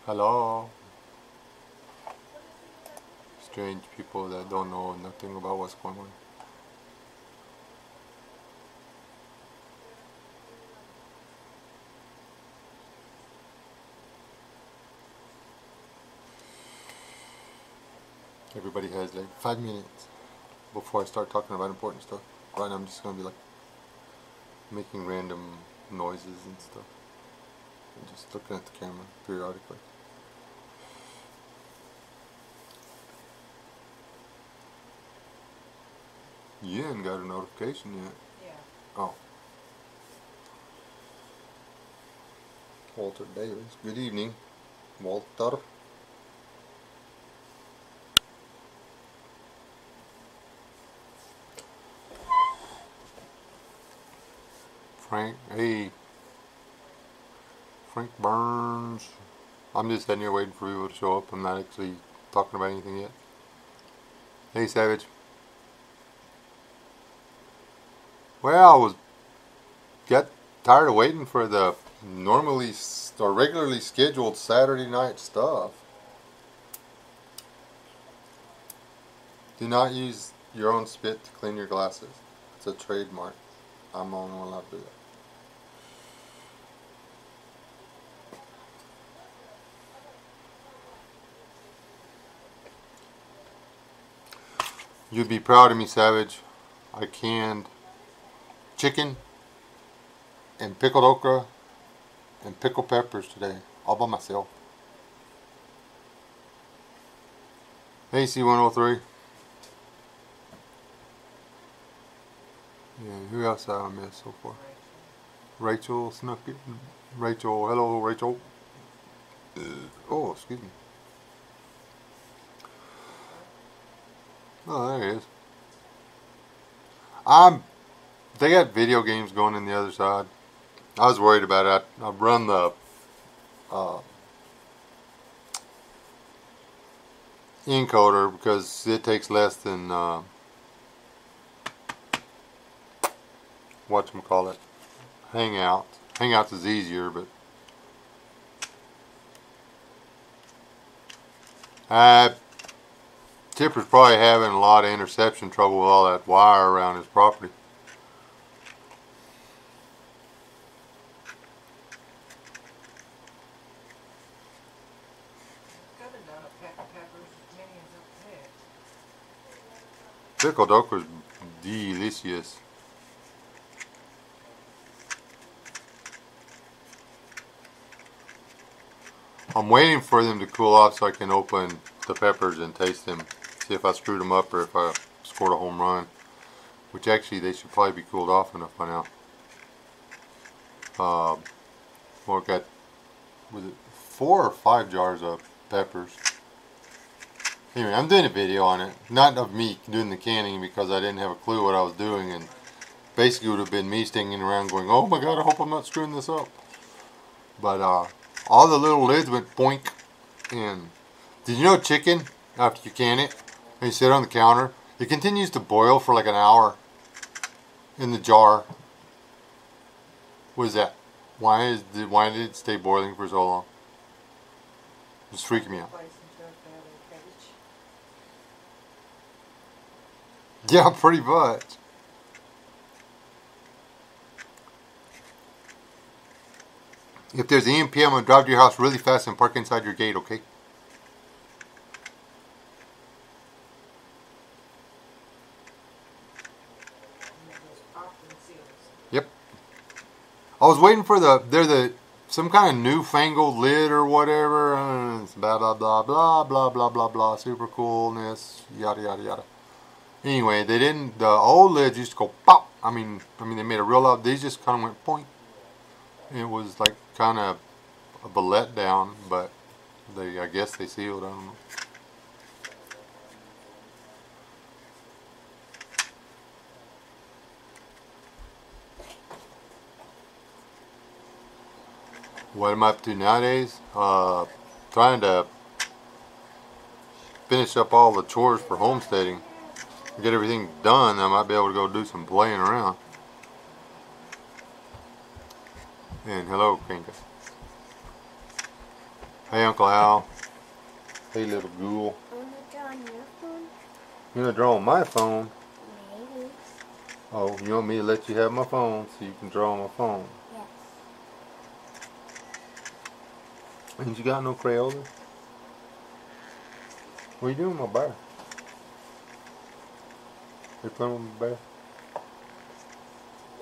Hello. Strange people that don't know nothing about what's going on. Everybody has like 5 minutes before I start talking about important stuff. Right now I'm just gonna be like making random noises and stuff. And just looking at the camera periodically. You ain't got a notification yet. Yeah. Oh. Walter Davis. Good evening, Walter. Frank, hey. Frank Burns. I'm just sitting here waiting for people to show up. I'm not actually talking about anything yet. Hey, Savage. Well, I was got tired of waiting for the normally or regularly scheduled Saturday night stuff. Do not use your own spit to clean your glasses. It's a trademark. I'm only allowed to do that. You'd be proud of me, Savage. I canned chicken and pickled okra and pickled peppers today, all by myself. Hey, C103. Yeah, who else have I missed so far? Rachel snuck it. Rachel, hello, Rachel. Oh, excuse me. Oh, there he is. They got video games going in the other side. I was worried about it. I run the encoder because it takes less than whatchamacallit, Hangout. Hangouts is easier, but Tipper's probably having a lot of interception trouble with all that wire around his property. Pickled okra is delicious. I'm waiting for them to cool off so I can open the peppers and taste them. See if I screwed them up or if I scored a home run. Which actually they should probably be cooled off enough by now. Well, I got, was it 4 or 5 jars of peppers. Anyway, I'm doing a video on it. Not of me doing the canning because I didn't have a clue what I was doing, and basically it would have been me stinging around going, oh my god, I hope I'm not screwing this up. But all the little lids went boink. And did you know chicken, after you can it, and you sit it on the counter, it continues to boil for like an hour in the jar? What is that? Why did it stay boiling for so long? It's freaking me out. Yeah, pretty much. If there's an EMP, I'm going to drive to your house really fast and park inside your gate, okay? Yep. I was waiting for some kind of newfangled lid or whatever. It's blah, blah, blah, blah, blah, blah, blah, blah. Super coolness, yada, yada, yada. Anyway, they didn't, the old lids used to go pop. I mean, they made a real loud, these just kind of went point. It was like kind of a letdown, but I guess they sealed, I don't know. What am I up to nowadays? Trying to finish up all the chores for homesteading. Get everything done, I might be able to go do some playing around. And hello, Kinka. Hey, Uncle Al. Hey, little ghoul. I'm gonna draw on your phone. You gonna draw on my phone? Maybe. Oh, you want me to let you have my phone so you can draw on my phone? Yes. Ain't you got no Crayola? What are you doing with my bear? You playing with my bear?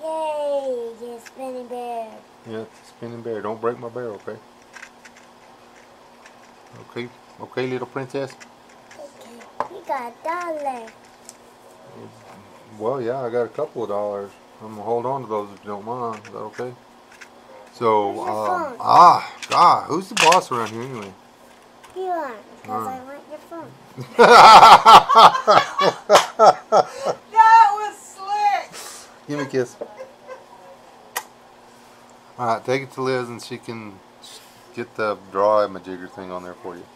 Yay! Get a spinning bear. Yeah, it's a spinning bear. Don't break my bear, okay? Okay, okay, little princess. Okay. You got $1. Well, yeah, I got a couple of dollars. I'm gonna hold on to those if you don't mind. Is that okay? So, Where's your phone? God, who's the boss around here anyway? You are, because I want your phone. That was slick. Give me a kiss. Alright, take it to Liz and she can get the draw a jigger thing on there for you.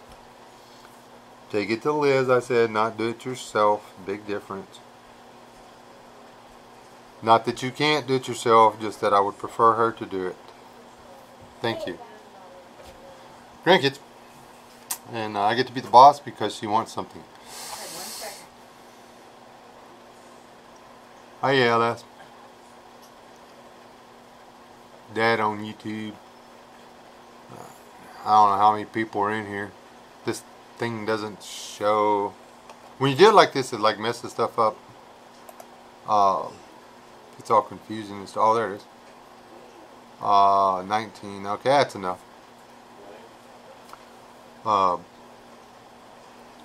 Take it to Liz, I said, not do it yourself. Big difference. Not that you can't do it yourself, just that I would prefer her to do it. Thank you. Grandkids. And I get to be the boss because she wants something. Hi, LS. Dad on YouTube. I don't know how many people are in here. This thing doesn't show. When you do it like this, it like messes stuff up. It's all confusing and stuff. Oh, there it is. 19. Okay, that's enough. I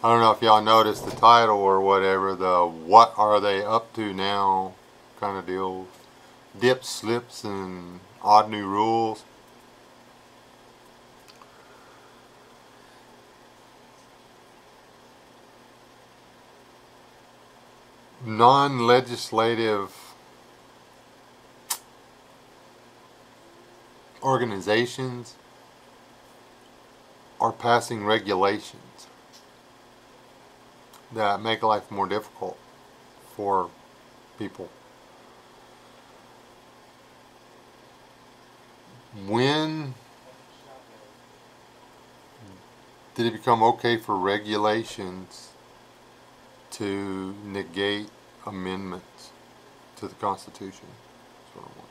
don't know if y'all noticed the title or whatever, the what are they up to now kind of deal. Dips, slips, and odd new rules. Non-legislative organizations are passing regulations that make life more difficult for people. When did it become okay for regulations to negate amendments to the Constitution? That's what I want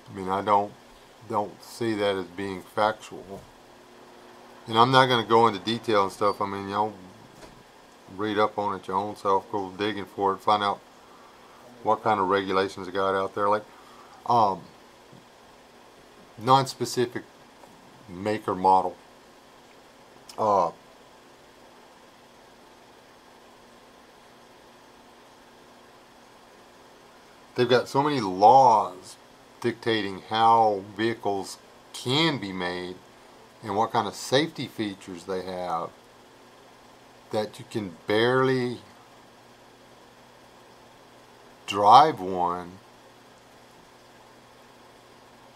to know. I mean, I don't see that as being factual. And I'm not going to go into detail and stuff. I mean, y'all read up on it your own self, go digging for it, find out what kind of regulations they got out there. Like, non-specific make or model. They've got so many laws dictating how vehicles can be made and what kind of safety features they have that you can barely drive one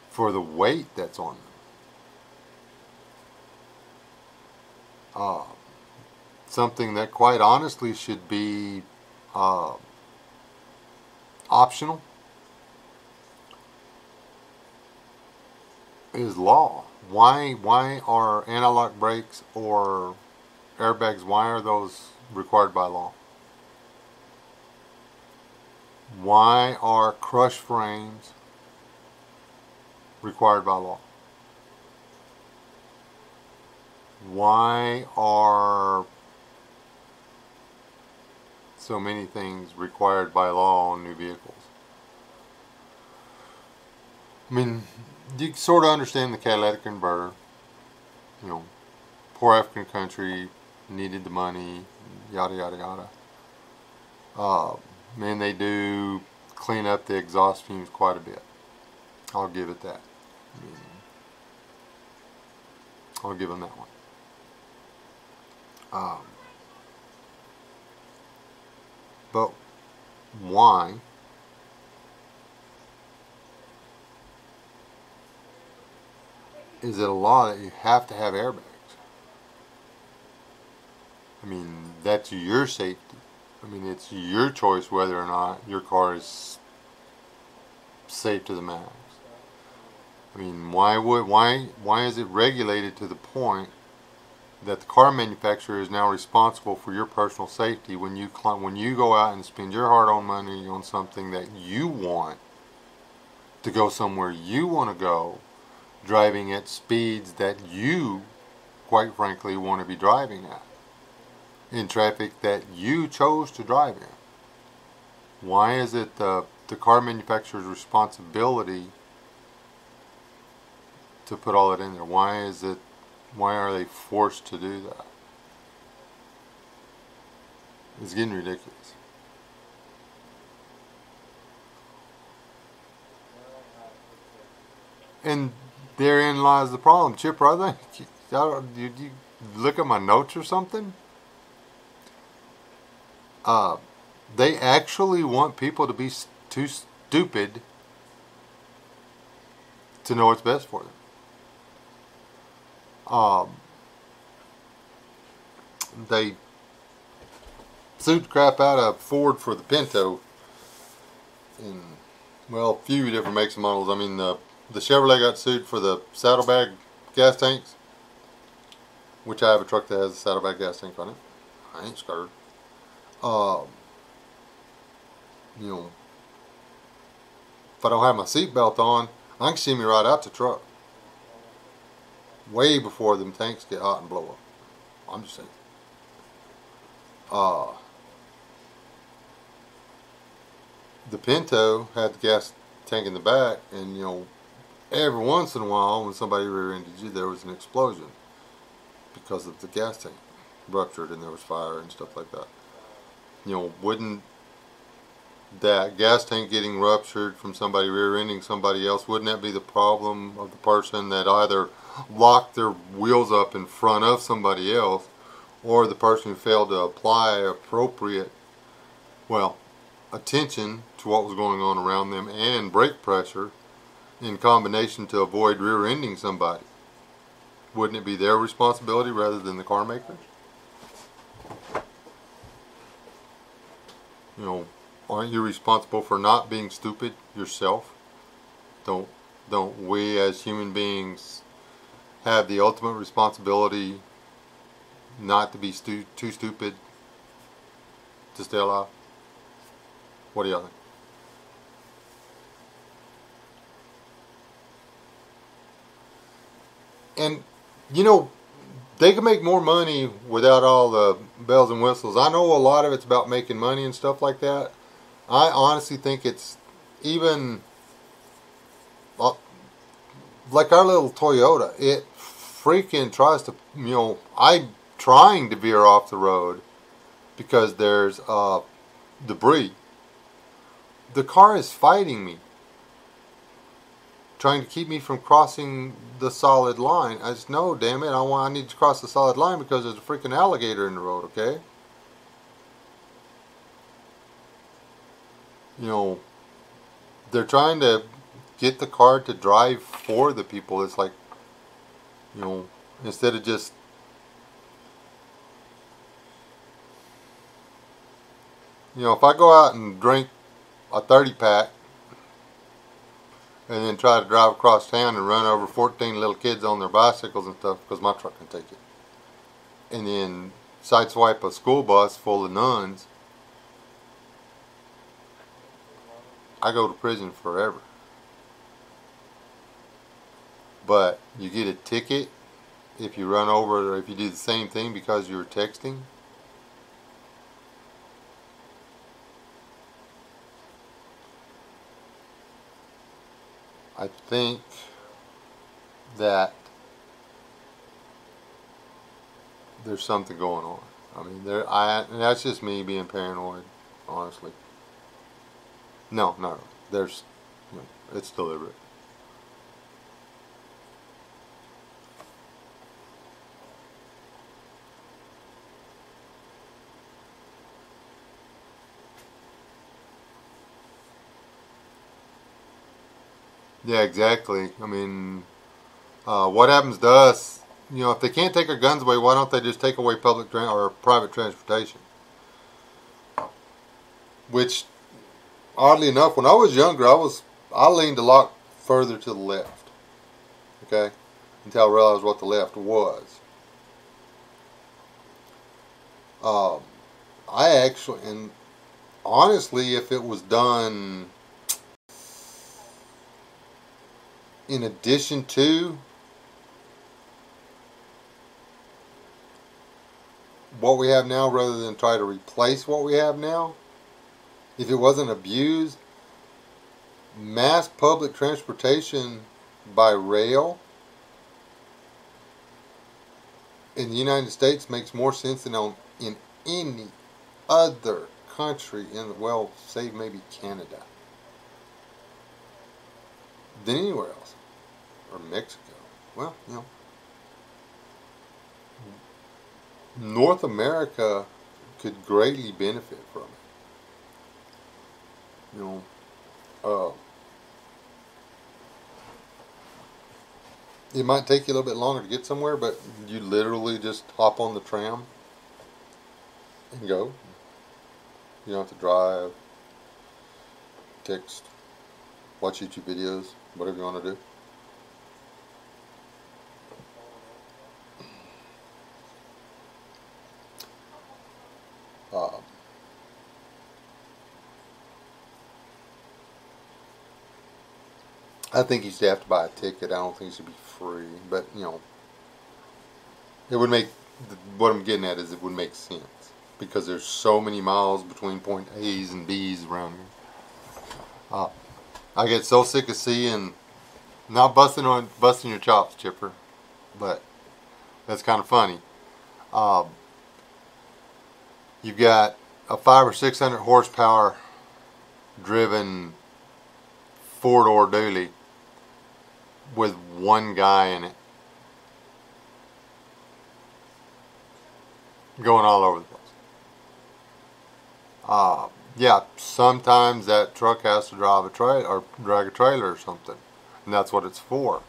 for the weight that's on them. Something that quite honestly should be optional is law. Why are anti-lock brakes or airbags, why are those required by law? Why are crush frames required by law? Why are so many things required by law on new vehicles? I mean, you sort of understand the catalytic converter. You know, poor African country needed the money, yada yada yada. And they do clean up the exhaust fumes quite a bit. I'll give it that. I mean, I'll give them that one. But why is it a law that you have to have airbags? I mean, that's your safety. I mean, it's your choice whether or not your car is safe to the max. I mean, why is it regulated to the point that the car manufacturer is now responsible for your personal safety when you go out and spend your hard-earned money on something that you want to go somewhere you want to go, driving at speeds that you, quite frankly, want to be driving at, in traffic that you chose to drive in? Why is it the car manufacturer's responsibility to put all that in there? Why are they forced to do that? It's getting ridiculous. And therein lies the problem. Chip, brother, did you look at my notes or something? They actually want people to be too stupid to know what's best for them. They sued the crap out of Ford for the Pinto in, well, a few different makes and models. I mean, the Chevrolet got sued for the saddlebag gas tanks, which I have a truck that has a saddlebag gas tank on it. I ain't scared. You know, if I don't have my seatbelt on, I can see me right out the truck. Way before them tanks get hot and blow up. I'm just saying. The Pinto had the gas tank in the back, and you know, every once in a while when somebody rear-ended you, there was an explosion because of the gas tank ruptured and there was fire and stuff like that. You know, wouldn't that gas tank getting ruptured from somebody rear-ending somebody else, wouldn't that be the problem of the person that either locked their wheels up in front of somebody else, or the person who failed to apply appropriate, well, attention to what was going on around them and brake pressure in combination to avoid rear-ending somebody? Wouldn't it be their responsibility rather than the car makers? You know, aren't you responsible for not being stupid yourself? Don't we as human beings have the ultimate responsibility not to be too stupid to stay alive? What do y'all think? And you know, they can make more money without all the bells and whistles. I know a lot of it's about making money and stuff like that. I honestly think it's even like our little Toyota. It freaking tries to, you know, I'm trying to veer off the road because there's debris. The car is fighting me, trying to keep me from crossing the solid line. I just know, damn it, I need to cross the solid line because there's a freaking alligator in the road, okay? You know, they're trying to get the car to drive for the people. It's like, you know, instead of just, you know, if I go out and drink a 30-pack and then try to drive across town and run over 14 little kids on their bicycles and stuff, because my truck can take it, and then sideswipe a school bus full of nuns, I go to prison forever. But you get a ticket if you run over, or if you do the same thing because you were texting. I think that there's something going on. I mean, and that's just me being paranoid, honestly. No, there's, you know, it's deliberate. Yeah, exactly. I mean, what happens to us? You know, if they can't take our guns away, why don't they just take away public or private transportation? Which, oddly enough, when I was younger, I leaned a lot further to the left. Okay? Until I realized what the left was. I actually, and honestly, if it was done in addition to what we have now rather than try to replace what we have now, if it wasn't abused, mass public transportation by rail in the United States makes more sense than in any other country well, save maybe Canada, than anywhere else, or Mexico. Well, North America could greatly benefit from it. It might take you a little bit longer to get somewhere, but you literally just hop on the tram and go. You don't have to drive, text, watch YouTube videos, whatever you want to do. I think you should have to buy a ticket. I don't think it should be free, but it would make. What I'm getting at is it would make sense because there's so many miles between point A's and B's around here. I get so sick of seeing, not busting your chops, Chipper, but that's kind of funny. You've got a 500 or 600 horsepower driven 4-door dually with one guy in it going all over the place. Yeah, sometimes that truck has to drive a trailer or drag a trailer or something, and that's what it's for.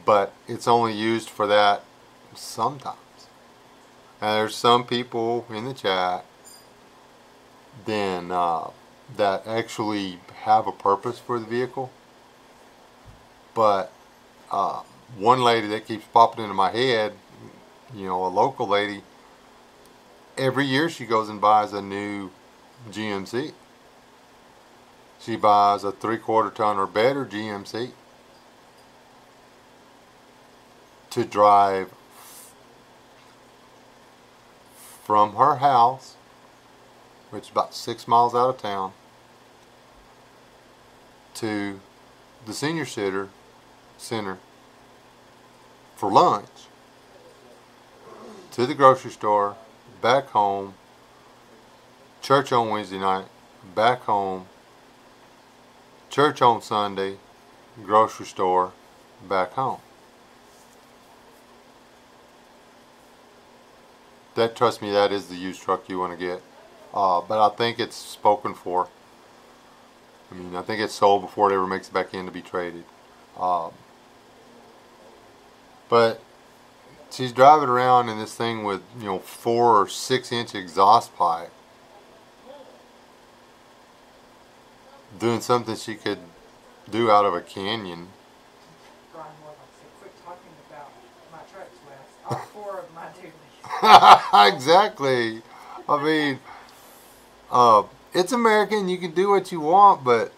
But it's only used for that sometimes. And there's some people in the chat then that actually have a purpose for the vehicle. But one lady that keeps popping into my head, a local lady, every year she goes and buys a new GMC. She buys a 3/4 ton or better GMC to drive from her house, which is about 6 miles out of town, to the senior center for lunch, to the grocery store, back home, church on Wednesday night, back home, church on Sunday, grocery store, back home. Trust me, that is the used truck you want to get. But I think it's spoken for. I think it's sold before it ever makes it back in to be traded. But she's driving around in this thing with 4 or 6 inch exhaust pipe, doing something she could do out of a canyon. Brian Moore said, quit talking about my trucks, Wes. All 4 of my duties. Exactly. It's American. You can do what you want, but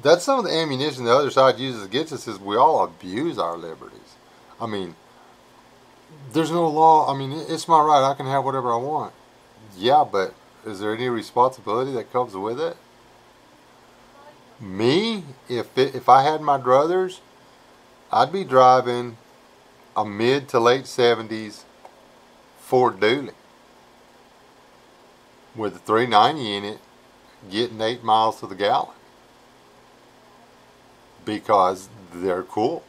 that's some of the ammunition the other side uses against us. Is we all abuse our liberties. There's no law. It's my right. I can have whatever I want. Yeah, but is there any responsibility that comes with it? Me, if I had my druthers, I'd be driving a mid to late 70s Ford Dually with a 390 in it, getting 8 miles to the gallon, because they're cool.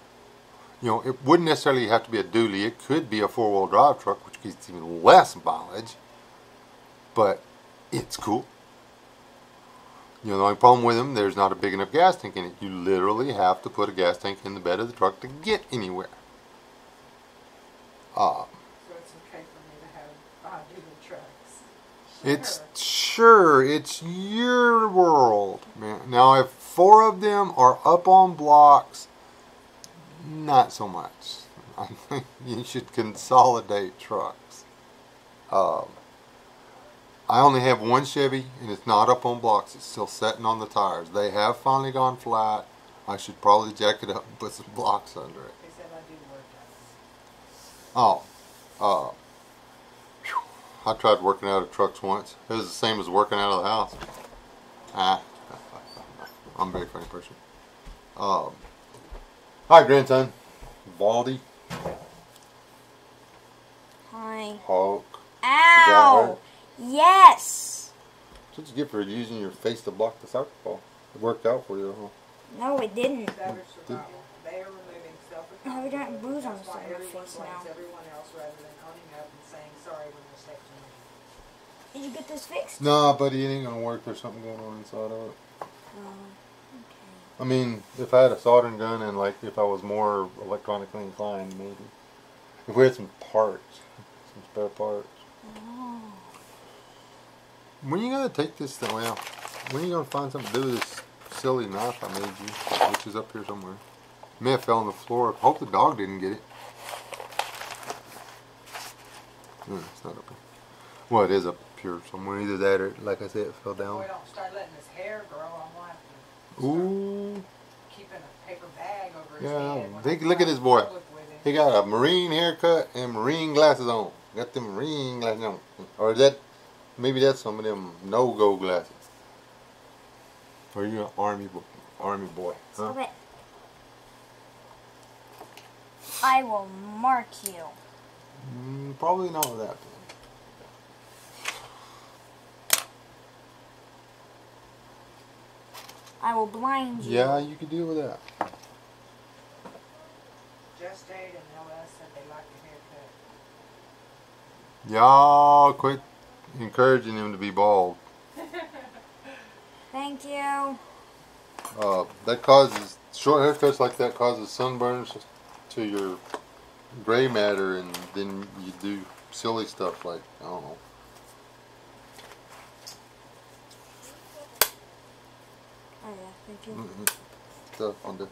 It wouldn't necessarily have to be a dually. It could be a 4-wheel drive truck, which gets even less mileage, but it's cool. The only problem with them, there's not a big enough gas tank in it. You literally have to put a gas tank in the bed of the truck to get anywhere. Uh, So it's okay for me to have do the trucks. it's your world, man. Now, if 4 of them are up on blocks, not so much. I think you should consolidate trucks. I only have 1 Chevy, and it's not up on blocks. It's still sitting on the tires. They have finally gone flat. I should probably jack it up and put some blocks under it. They said I do work out. Oh, I tried working out of trucks once. It was the same as working out of the house. I'm a very funny person. Hi, grandson. Baldy. Hi. Hulk. Ow! Yes! That's what you get for using your face to block the soccer ball. It worked out for you, huh? No, it didn't. Savage survival. They are removing self-accountability. Now we got a bruise on the That's why side of our everyone face blames now. everyone else rather than owning up and saying sorry when mistakes are made. Did you get this fixed? Nah, buddy, it ain't gonna work. There's something going on inside of it. Okay. I mean, if I had a soldering gun and like if I was more electronically inclined, maybe. If we had some parts, some spare parts. Oh. When you gonna take this thing? Well, when you gonna find something to do with this silly knife I made you, which is up here somewhere? May have fell on the floor. Hope the dog didn't get it. No, it's not up here. Well, it is up here somewhere. Either that or, like I said, it fell down. Boy, don't start letting his hair grow. I'm gonna have to Ooh. keeping a paper bag over his Yeah, head. when take I'm a look at out this in boy. public with him. He got a marine haircut and marine glasses on. Got them marine glasses on. Or is that, maybe that's some of them no-go glasses. Or you an army boy, huh? Stop it. I will mark you. Probably not with that. I will blind you. Yeah, you could deal with that. Just Aid and LS said they like the haircut. Y'all quit encouraging him to be bald. Thank you. That causes, short haircuts like that causes sunburns to your gray matter, and then you do silly stuff like, I don't know. Oh yeah, thank you. Stuff on this.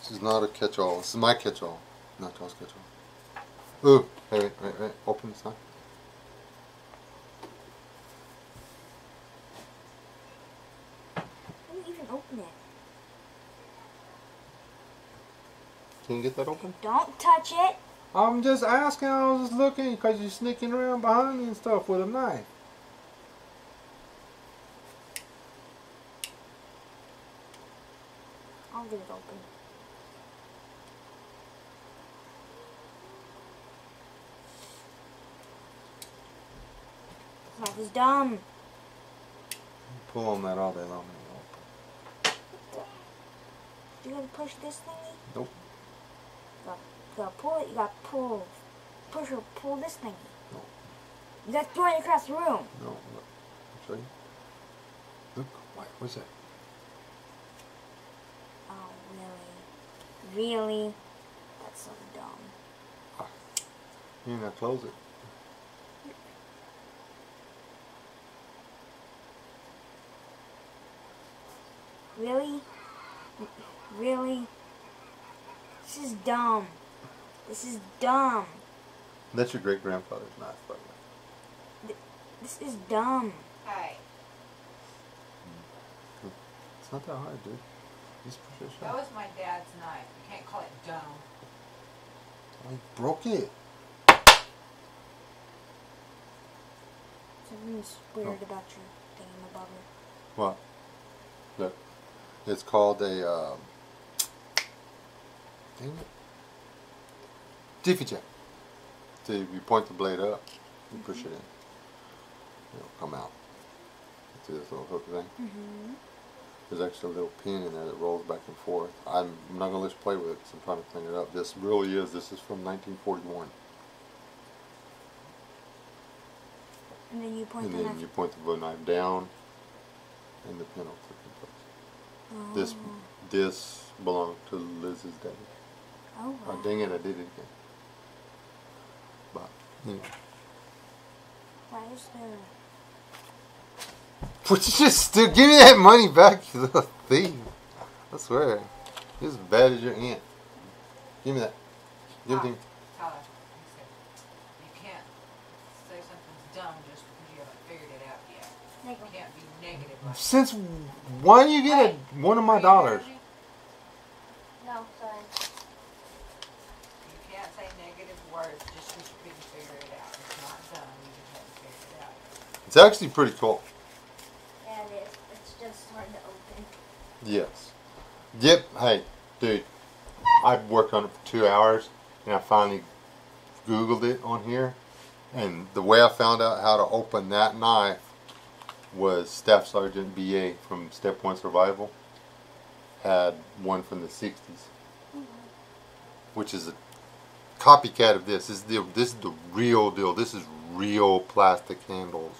This is not a catch-all. This is my catch-all, not y'all's catch-all. Ooh, hey, wait. Open this now. How do you even open it? Can you get that open? Don't touch it. I'm just asking. I was just looking because you're sneaking around behind me and stuff with a knife. I'll get it open. This knife is dumb. Pull on that all day long. Do you gotta push this thingy? Nope. You gotta pull it. You gotta push or pull this thingy. No. You gotta throw it across the room. No, look. I'll show you. Look, what's that? Oh, really? Really? That's so dumb. You now close it. Really? Really? This is dumb. This is dumb. That's your great grandfather's knife, by the way. This is dumb. Hey, It's not that hard, dude. Just push it that shut. was my dad's knife. You can't call it dumb. I broke it. Something's weird about your thingamabobber. What? Look. It's called a, dang it. Jiffy Jack. So you point the blade up, you push it in. It'll come out. See this little hook thing? Mm-hmm. There's actually a little pin in there that rolls back and forth. I'm not going to let you play with it because I'm trying to clean it up. This really is, this is from 1941. And then you point And the then knife. you point the knife down and the pin will click in place. Oh. This belonged to Liz's daddy. Oh, Oh, wow. dang it, I did it again. Yeah. Why is there? But you just still give me that money back, you little thief. I swear. You're as bad as your aunt. Give me that. Give it to me. Tyler, he said, you can't say something's dumb just because you haven't figured it out yet. You can't be negative like that. Since when you get one of my dollars? No, sorry. You can't say negative words just because you couldn't figure it out. It's not dumb, you just haven't figured it out yet. It's actually pretty cool. Yeah, it is. It's just hard to open. Yes. Yep. Hey, dude. I've worked on it for 2 hours, and I finally Googled it on here. And the way I found out how to open that knife was Staff Sergeant B.A. from Step 1 Survival had one from the 60s, which is a copycat of this. This is the real deal. This is real plastic handles.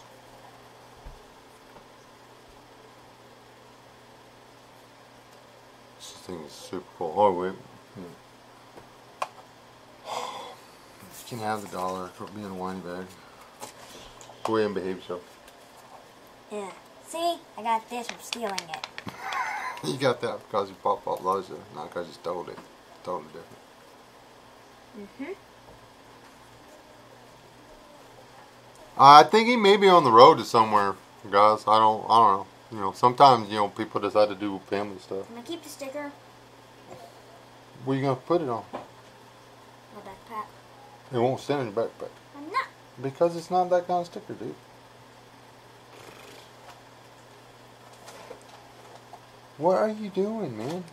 This thing is super cool. Oh wait, you can have the dollar for being a whiny bag. Go ahead and behave yourself. Yeah. See? I got this from stealing it. You got that because your papa loves you, not because you stole it. Totally different. I think he may be on the road to somewhere, guys. I don't know. You know, sometimes, you know, people decide to do family stuff. Can I keep the sticker? Where you gonna put it on? My backpack. It won't stay in your backpack. I'm not. Because it's not that kind of sticker, dude. What are you doing, man?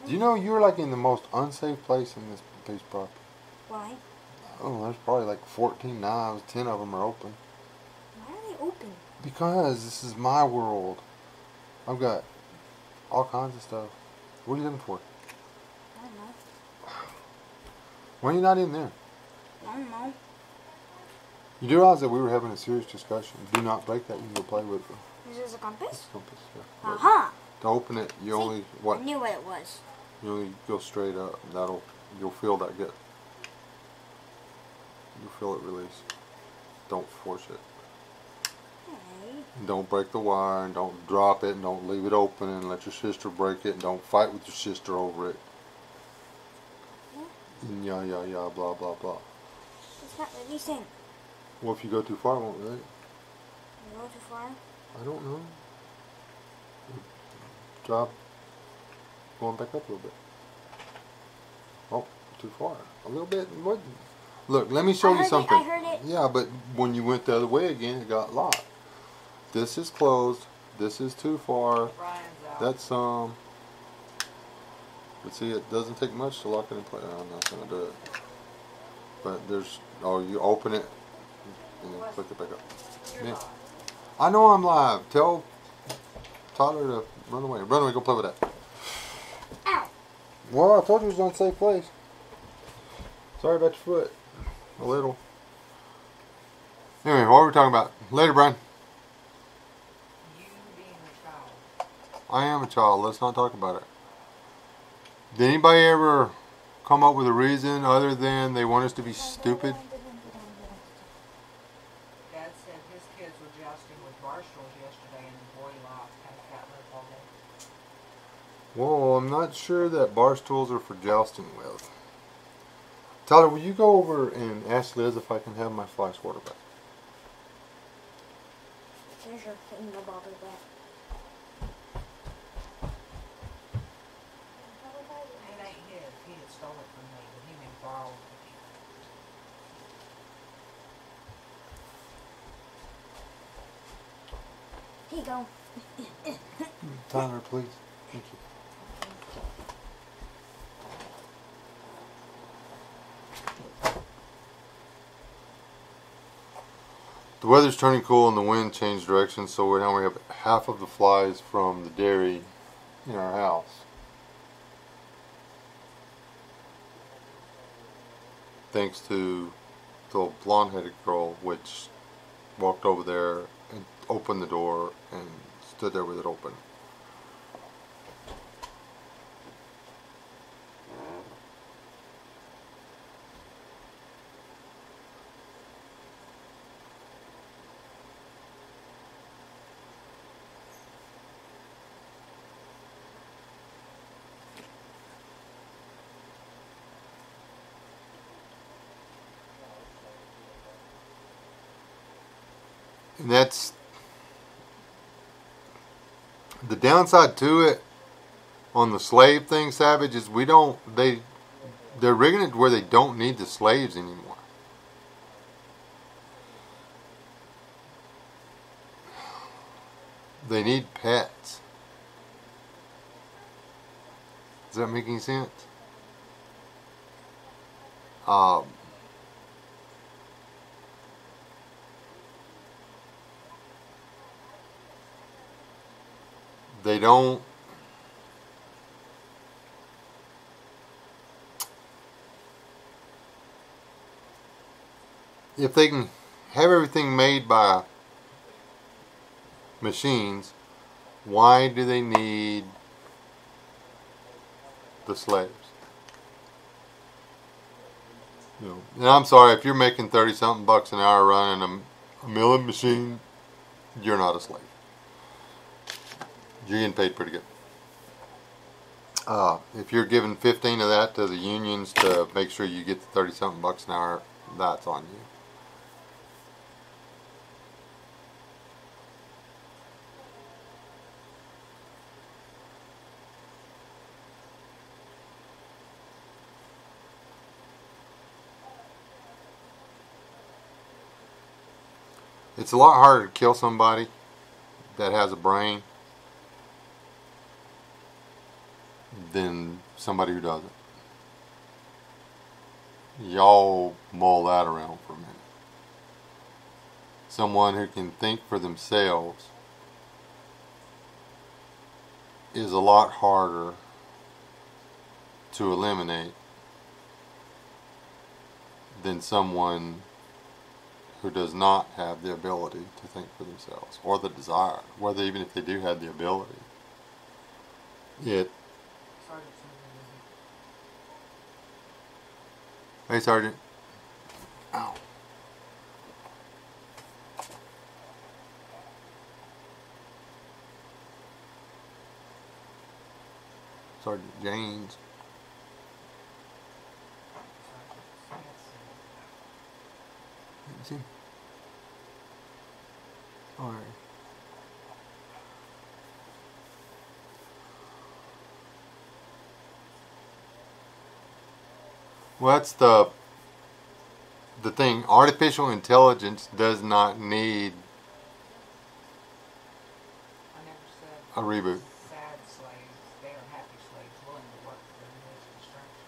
Do you know you're like in the most unsafe place in this piece of property? Why? Oh, there's probably like 14 knives. 10 of them are open. Why are they open? Because this is my world. I've got all kinds of stuff. What are you looking for? I don't know. Why are you not in there? I don't know. You do realize that we were having a serious discussion. Do not break that. You can go play with it. This is a compass? Compass, yeah. But Uh-huh. to open it, you See, only what? I knew what it was. You only go straight up. And you'll feel that get. You'll feel it release. Don't force it. Okay. And don't break the wire, and don't drop it, and don't leave it open, and let your sister break it, and don't fight with your sister over it. And blah blah blah. It's not releasing. Well, if you go too far, it won't really. You go too far? I don't know. Drop. Going back up a little bit. Oh, too far. A little bit more. Look, let me show you something. I heard it. Yeah, but when you went the other way again, it got locked. This is closed. This is too far. Brian's out. That's But see, it doesn't take much to lock it in place. I'm not gonna do it. But there's. Oh, you open it and then click it back up. You're Yeah. live. I know I'm live. Tell Tyler to run away. Run away. Go play with that. Ow. Well, I told you it was an unsafe place. Sorry about your foot. A little. Anyway, what were we talking about? Later, Brian. You being a child. I am a child. Let's not talk about it. Did anybody ever come up with a reason other than they want us to be stupid? Dad said his kids were jousting with Barstools yesterday and the boy lost, had a cat lip all day. Well, I'm not sure that bar stools are for jousting with. Tyler, will you go over and ask Liz if I can have my fly swatter back? There's your finger bobber back. It ain't his. He had stole it from me, but he may borrow it again. Here you go. Tyler, please. Thank you. The weather's turning cool and the wind changed direction, so now we have half of the flies from the dairy in our house. Thanks to the blonde-headed girl, which walked over there and opened the door and stood there with it open. And that's the downside to it. On the slave thing, Savage, is they're rigging it where they don't need the slaves anymore. They need pets. Does that make any sense? They don't. If they can have everything made by machines, why do they need the slaves? You know, and I'm sorry, if you're making 30-something bucks an hour running a milling machine, you're not a slave. You're getting paid pretty good. If you're giving 15 of that to the unions to make sure you get the 30-something bucks an hour, that's on you. It's a lot harder to kill somebody that has a brain than somebody who doesn't. Y'all mull that around for a minute. Someone who can think for themselves is a lot harder to eliminate than someone who does not have the ability to think for themselves, or the desire, whether even if they do have the ability. Hey, Sergeant. Ow. Sergeant James. See? All right. Well, that's the thing. Artificial intelligence does not need a reboot. Sad slaves, they are happy slaves, willing to work for the newest construction.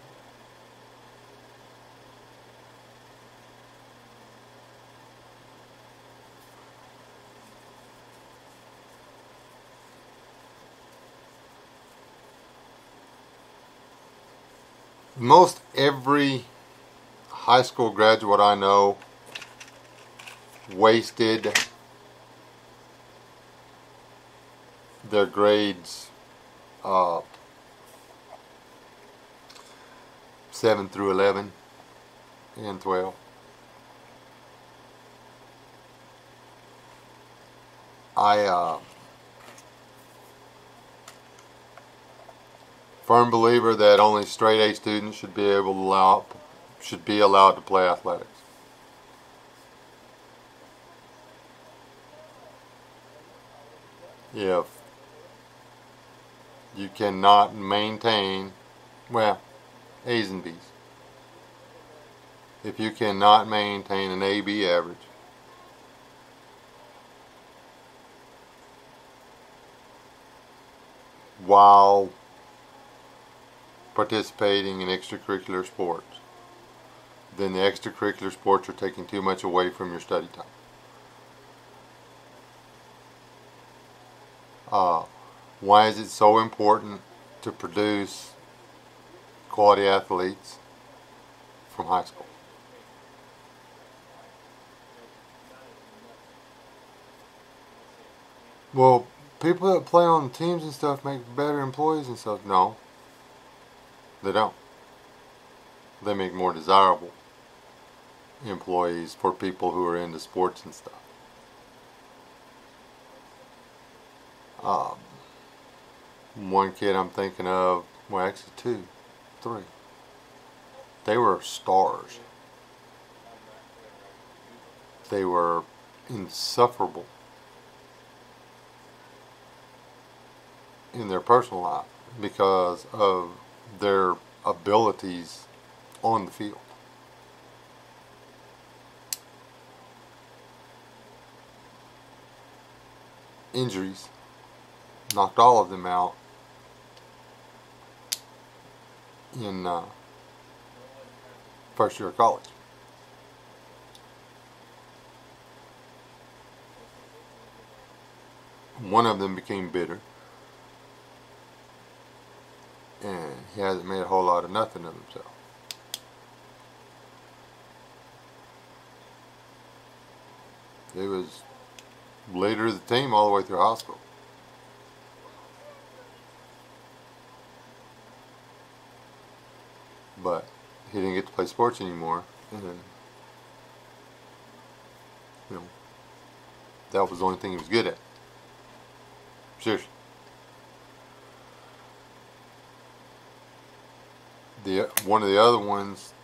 Most every high school graduate I know wasted their grades 7 through 11 and 12. Firm believer that only straight A students should be allowed to play athletics. If you cannot maintain, well, A's and B's. If you cannot maintain an A-B average, while participating in extracurricular sports, then the extracurricular sports are taking too much away from your study time. Why is it so important to produce quality athletes from high school? Well, people that play on teams and stuff make better employees and stuff. No, they don't. They make more desirable employees for people who are into sports and stuff. One kid I'm thinking of, well, actually 2, 3. They were stars. They were insufferable in their personal life because of their abilities on the field. Injuries knocked all of them out in first year of college. One of them became bitter, and he hasn't made a whole lot of nothing of himself. He was leader of the team all the way through high school. But he didn't get to play sports anymore, and you know, that was the only thing he was good at. Seriously. One of the other ones,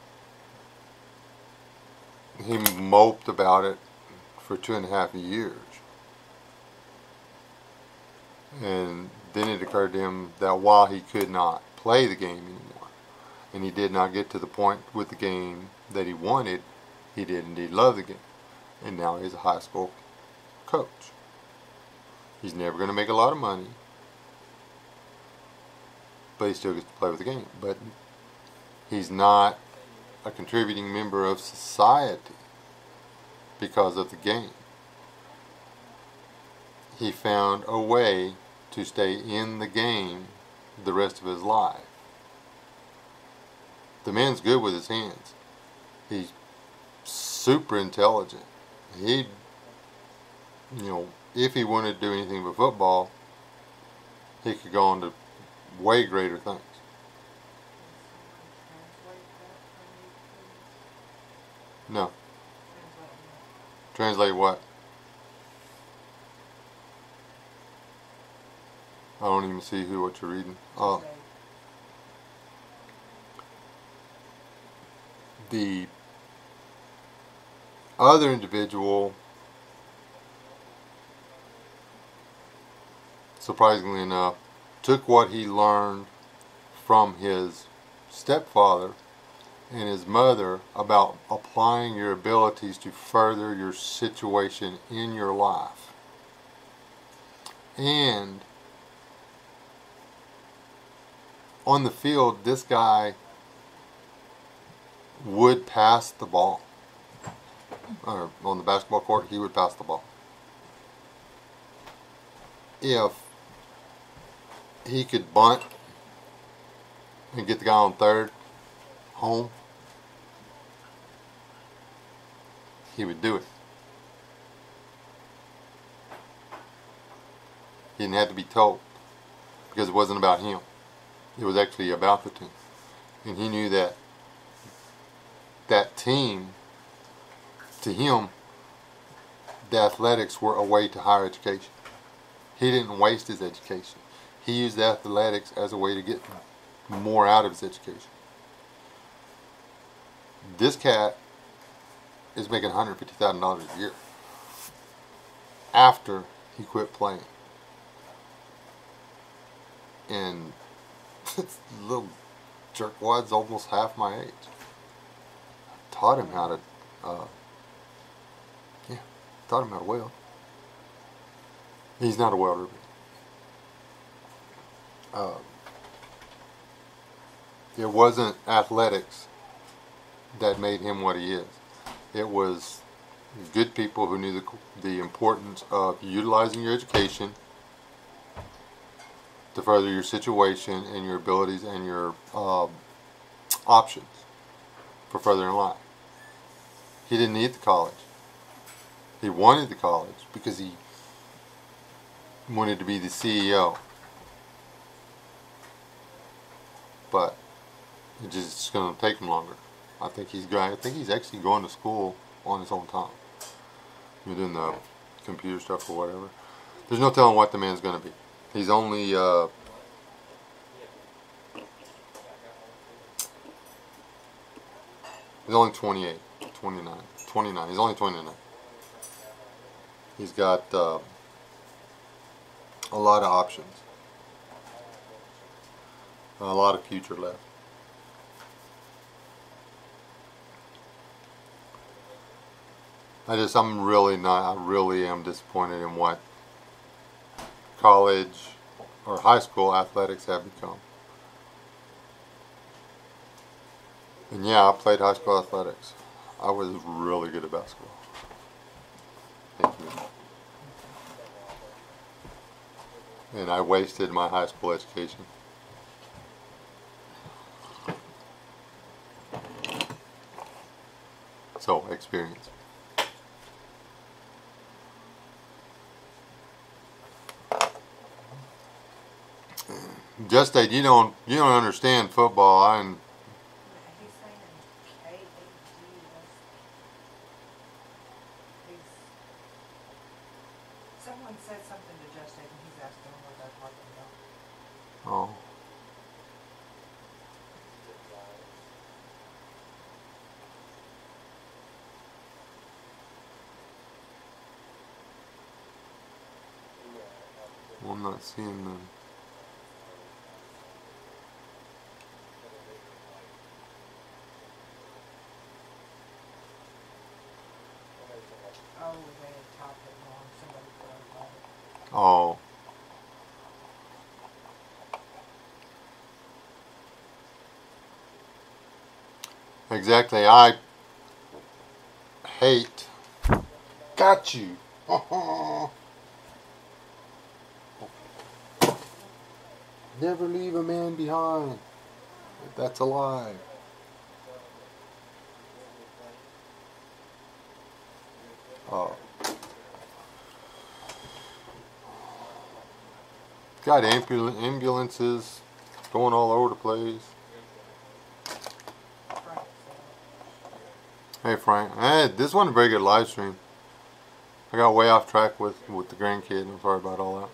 he moped about it for 2.5 years. And then it occurred to him that while he could not play the game anymore, and he did not get to the point with the game that he wanted, he did indeed love the game. And now he's a high school coach. He's never going to make a lot of money, but he still gets to play with the game. But he's not a contributing member of society because of the game. He found a way to stay in the game the rest of his life. The man's good with his hands. He's super intelligent. He, if he wanted to do anything but football, he could go on to way greater things. No. Translate what? I don't even see what you're reading. Oh. The other individual, surprisingly enough, took what he learned from his stepfather and his mother about applying your abilities to further your situation in your life. And on the field, this guy would pass the ball. Or on the basketball court, he would pass the ball. If he could bunt and get the guy on third home, he would do it. He didn't have to be told, because it wasn't about him. It was actually about the team. And he knew that team, to him, the athletics were a way to higher education. He didn't waste his education. He used the athletics as a way to get more out of his education. This cat is making $150,000 a year after he quit playing. And little jerkwad's almost half my age. Taught him how to weld. He's not a welder. It wasn't athletics that made him what he is. It was good people who knew the importance of utilizing your education to further your situation and your abilities and your options for further in life. He didn't need the college. He wanted the college because he wanted to be the CEO. But it's just going to take him longer. I think he's actually going to school on his own time. You're doing the computer stuff or whatever. There's no telling what the man's going to be. He's only he's only 28, 29. He's only 29. He's got a lot of options, a lot of future left. I really am disappointed in what college or high school athletics have become. And yeah, I played high school athletics. I was really good at basketball. Thank you. And I wasted my high school education. So, experience. Just that you don't understand football. He's saying KAD. Someone said something to Just and he's asking what they're talking about. Oh. Well, I'm not seeing them. Oh, they had topped it wrong. Somebody put it wrong. Oh. Exactly. I hate. Got you. Never leave a man behind. That's a lie. Oh. Got ambulances going all over the place. Hey Frank, this wasn't a very good live stream. I got way off track with the grandkid. I'm sorry about all that.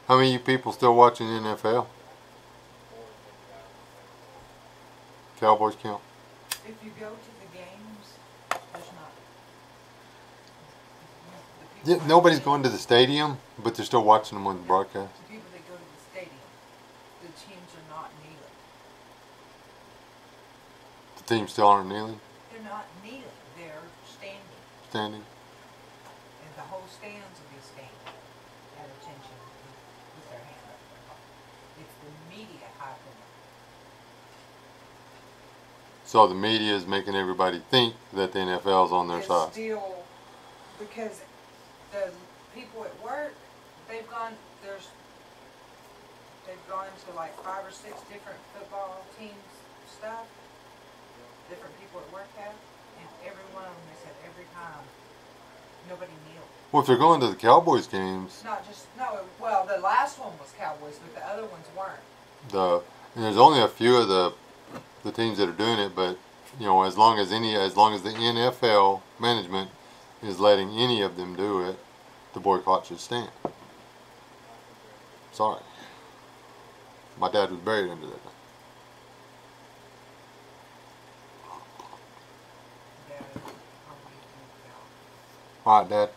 How many of you people still watching NFL? Cowboys count? If you go to the games, there's not. Yeah, nobody's going to the stadium, but they're still watching them on the broadcast. The people that go to the stadium, the teams are not kneeling. The teams still aren't kneeling? They're not kneeling. They're standing. Standing? And the whole stands will be standing at attention with their hand up their heart. It's the media hyping it. So the media is making everybody think that the NFL's on their It's side. still, because the people at work, they've gone to like 5 or 6 different football teams stuff. Different people at work have, and every one of them, they said every time, nobody kneeled. Well, if they're going to the Cowboys games, Well, the last one was Cowboys, but the other ones weren't. and there's only a few of the teams that are doing it, but you know, as long as the NFL management is letting any of them do it, the boycott should stand. Sorry, my dad was buried under that. All right, Dad.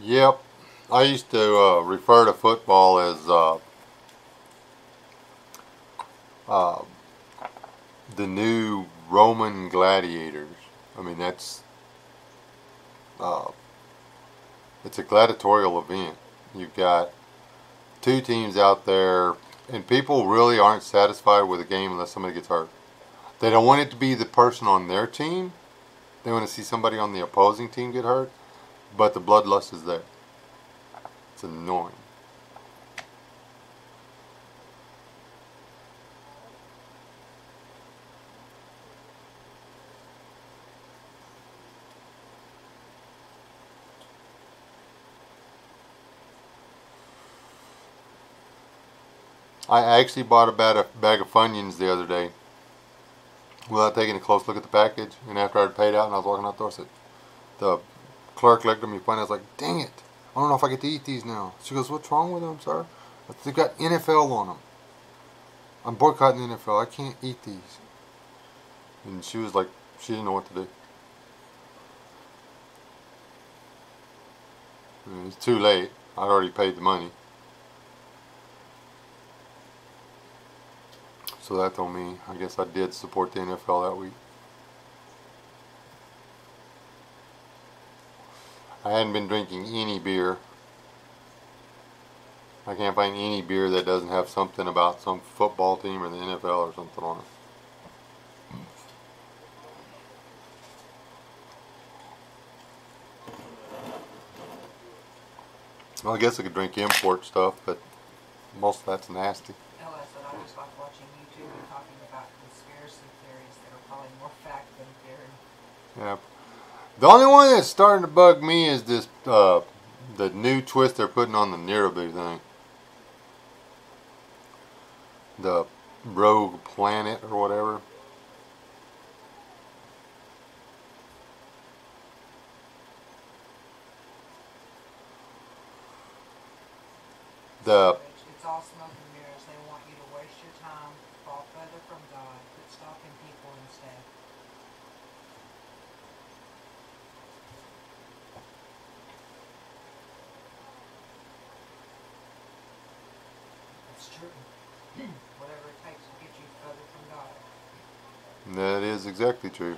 Yep, I used to refer to football as the new Roman gladiators. I mean, it's a gladiatorial event. You've got 2 teams out there And people really aren't satisfied with a game unless somebody gets hurt. They don't want it to be the person on their team. They want to see somebody on the opposing team get hurt. But the bloodlust is there. It's annoying. I actually bought a bag of Funyuns the other day without taking a close look at the package. And after I'd paid out and I was walking out the door, I said, the clerk looked at me funny. I was like, dang it. I don't know if I get to eat these now. She goes, what's wrong with them, sir? They've got NFL on them. I'm boycotting the NFL. I can't eat these. And she was like, she didn't know what to do. And it's too late. I'd already paid the money. So that told me, I guess I did support the NFL that week. I hadn't been drinking any beer. I can't find any beer that doesn't have something about some football team or the NFL or something on it. Well, I guess I could drink import stuff, but most of that's nasty. Ella said I just like watching YouTube and talking about conspiracy theories that are probably more fact than theory. Yeah. The only one that's starting to bug me is this, the new twist they're putting on the Niraboo thing. The Rogue Planet or whatever. It's all smoke and mirrors. They want you to waste your time, fall further from God, quit stalking people instead. It's true. Whatever it takes to get you further from God. That is exactly true.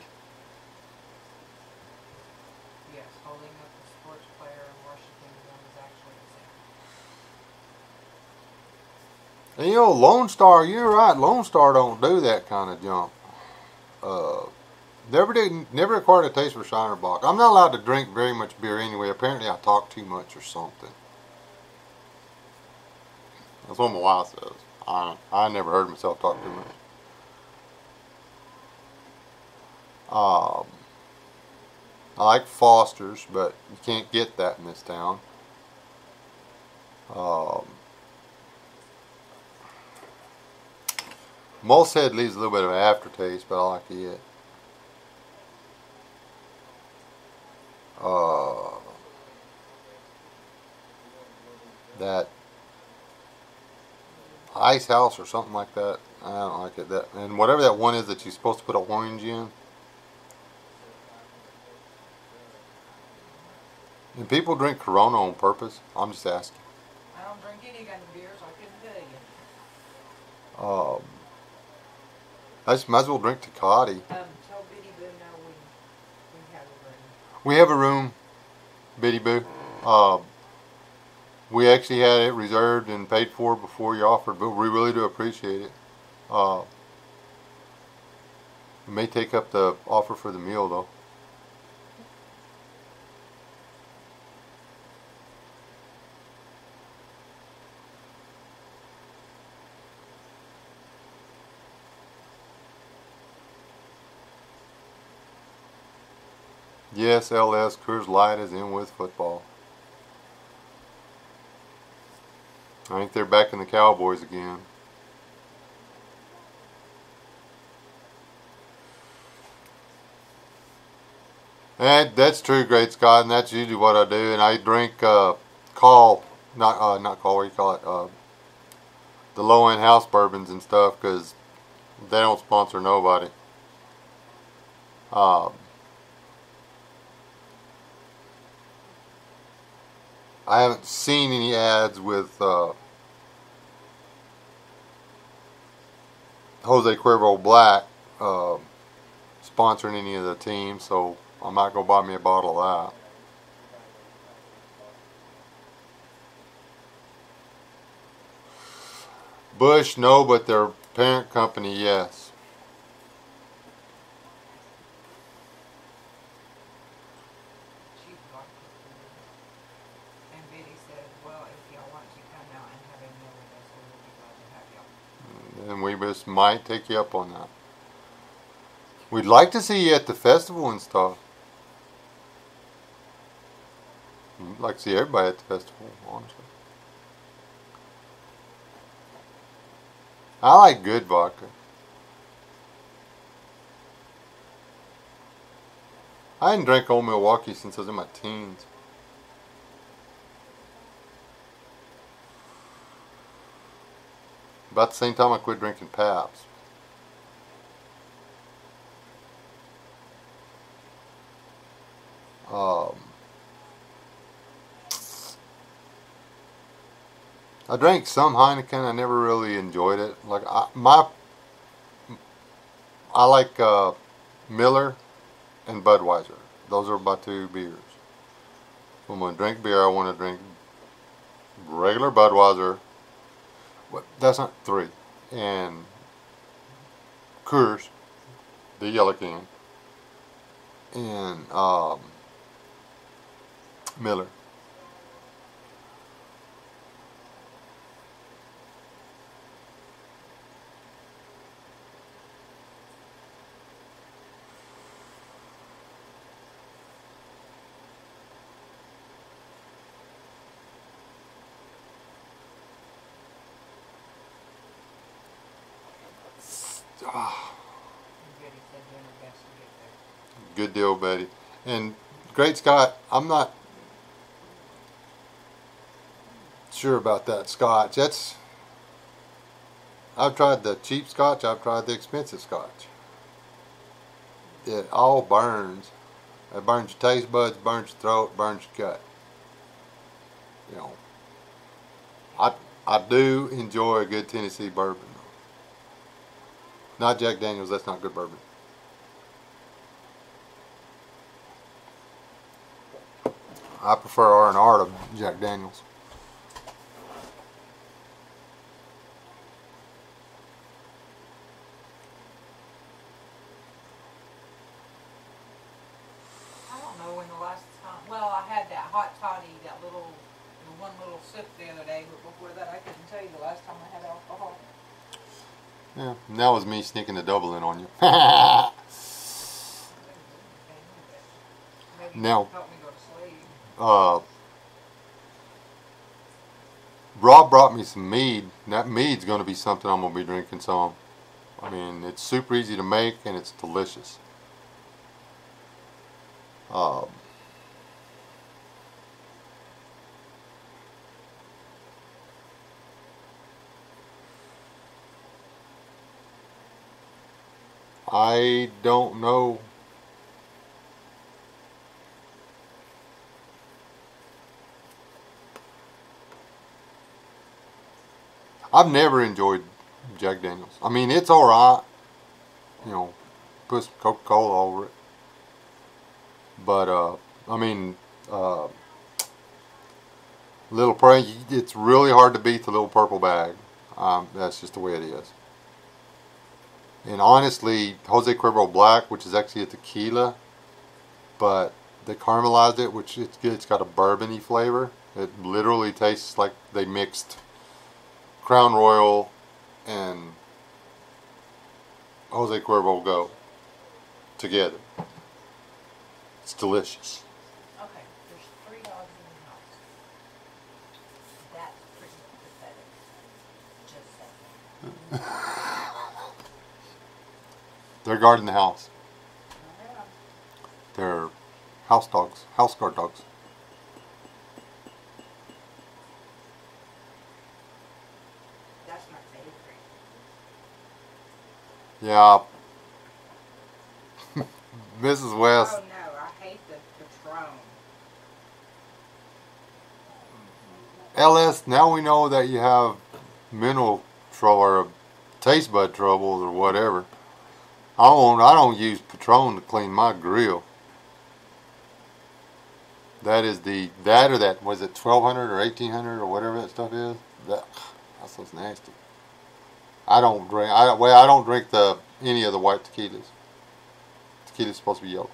Yes, holding up the sports player and worshiping them is actually a sin. And you know, Lone Star, you're right. Lone Star don't do that kind of junk. Never acquired a taste for Shiner Bock. I'm not allowed to drink very much beer anyway. Apparently, I talk too much or something. That's what my wife says. I never heard myself talk too much. I like Foster's, but you can't get that in this town. Moosehead leaves a little bit of an aftertaste, but I like it. That Ice House or something like that, I don't like it. And whatever that one is that you're supposed to put an orange in. And people drink Corona on purpose. I'm just asking. I don't drink any kind of beer, so I couldn't tell you. I just might as well drink Tecate. Tell Biddy Boo no, we have a room. We have a room, Biddy Boo. We actually had it reserved and paid for before you offered, but we really do appreciate it. We may take up the offer for the meal though. Yes, LS Coors Light is in with football. I think they're back in the Cowboys again. And that's true, Great Scott, and that's usually what I do. And I drink not Call, what do you call it? The low-end house bourbons and stuff, because they don't sponsor nobody. I haven't seen any ads with Jose Cuervo Black sponsoring any of the teams, so I might go buy me a bottle of that. Busch, no, but their parent company, yes. She's got it. And Betty said, well, if y'all want to come out and have a meal with us, we would be glad to have y'all. And we just might take you up on that. We'd like to see you at the festival and stuff. We'd like to see everybody at the festival, honestly. I like good vodka. I hadn't drank Old Milwaukee since I was in my teens. About the same time I quit drinking Pabst. I drank some Heineken. I never really enjoyed it. Like I like Miller and Budweiser. Those are my two beers. When I drink beer, I want to drink regular Budweiser. What? That's not three. And Coors, the yellow can, and Miller. And Betty said doing her best to get there. Good deal, Betty. And Great Scott, I'm not sure about that Scotch. I've tried the cheap Scotch. I've tried the expensive Scotch. It all burns. It burns your taste buds, burns your throat, burns your gut. You know, I do enjoy a good Tennessee bourbon. Not Jack Daniels. That's not good bourbon. I prefer R&R to Jack Daniels. I don't know when the last time. Well, I had that hot toddy, the one little sip the other day, but before that, I couldn't tell you the last time I had alcohol. Yeah, and that was me sneaking the double in on you. Maybe Now, help me go to sleep. Rob brought me some mead. That mead's going to be something I'm going to be drinking some. I mean, it's super easy to make and it's delicious. I don't know. I've never enjoyed Jack Daniels. I mean, it's alright. You know, put some Coca-Cola over it. But, I mean, Little Prairie, it's really hard to beat the Little Purple Bag. That's just the way it is. And honestly, Jose Cuervo Black, which is actually a tequila, but they caramelized it, which it's good. It's got a bourbony flavor. It literally tastes like they mixed Crown Royal and Jose Cuervo Go together. It's delicious. Okay, there's 3 dogs in the house. That's pretty pathetic. Just saying. They're guarding the house. Yeah. They're house dogs, house guard dogs. That's my favorite. Yeah. Mrs. West. Oh no, I hate the Patron. LS, now we know that you have mental trouble or taste bud troubles or whatever. I don't use Patron to clean my grill. That is was it 1200 or 1800 or whatever that stuff is? That stuff's nasty. I don't drink. I don't drink any of the white tequilas. Tequila's supposed to be yellow.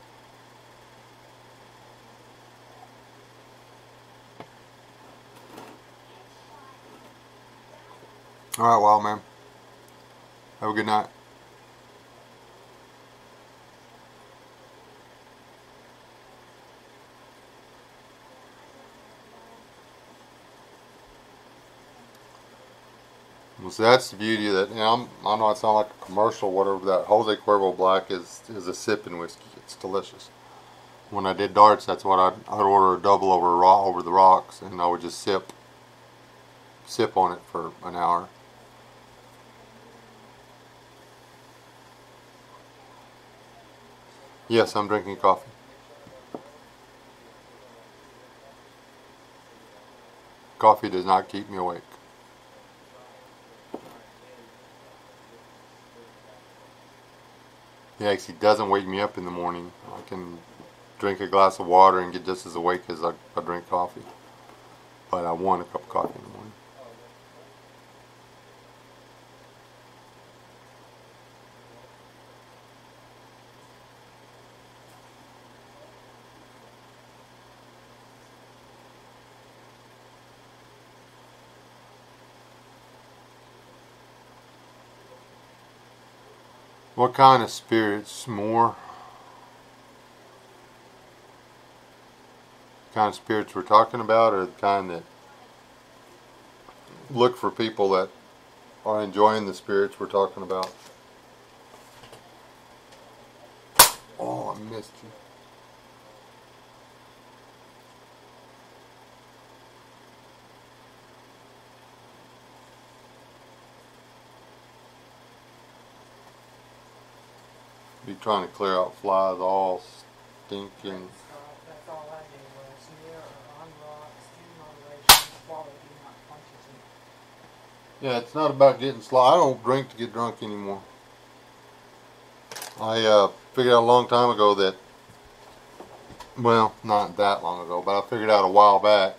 All right, wild man. Have a good night. Well, so that's the beauty of that. I know it sounds like a commercial, whatever. That Jose Cuervo Black is a sipping whiskey. It's delicious. When I did darts, that's what I'd order a double over the rocks, and I would just sip on it for an hour. Yes, I'm drinking coffee. Coffee does not keep me awake. It actually doesn't wake me up in the morning. I can drink a glass of water and get just as awake as I drink coffee. But I want a cup of coffee in the morning. What kind of spirits more? The kind of spirits we're talking about, or the kind that look for people that are enjoying the spirits we're talking about? Oh, I missed you. Be trying to clear out flies all stinking. That's all I do was near or on rocks, in moderation, swallow, do not quantity. Yeah, it's not about getting slow. I don't drink to get drunk anymore. I figured out a long time ago that, well, not that long ago, but I figured out a while back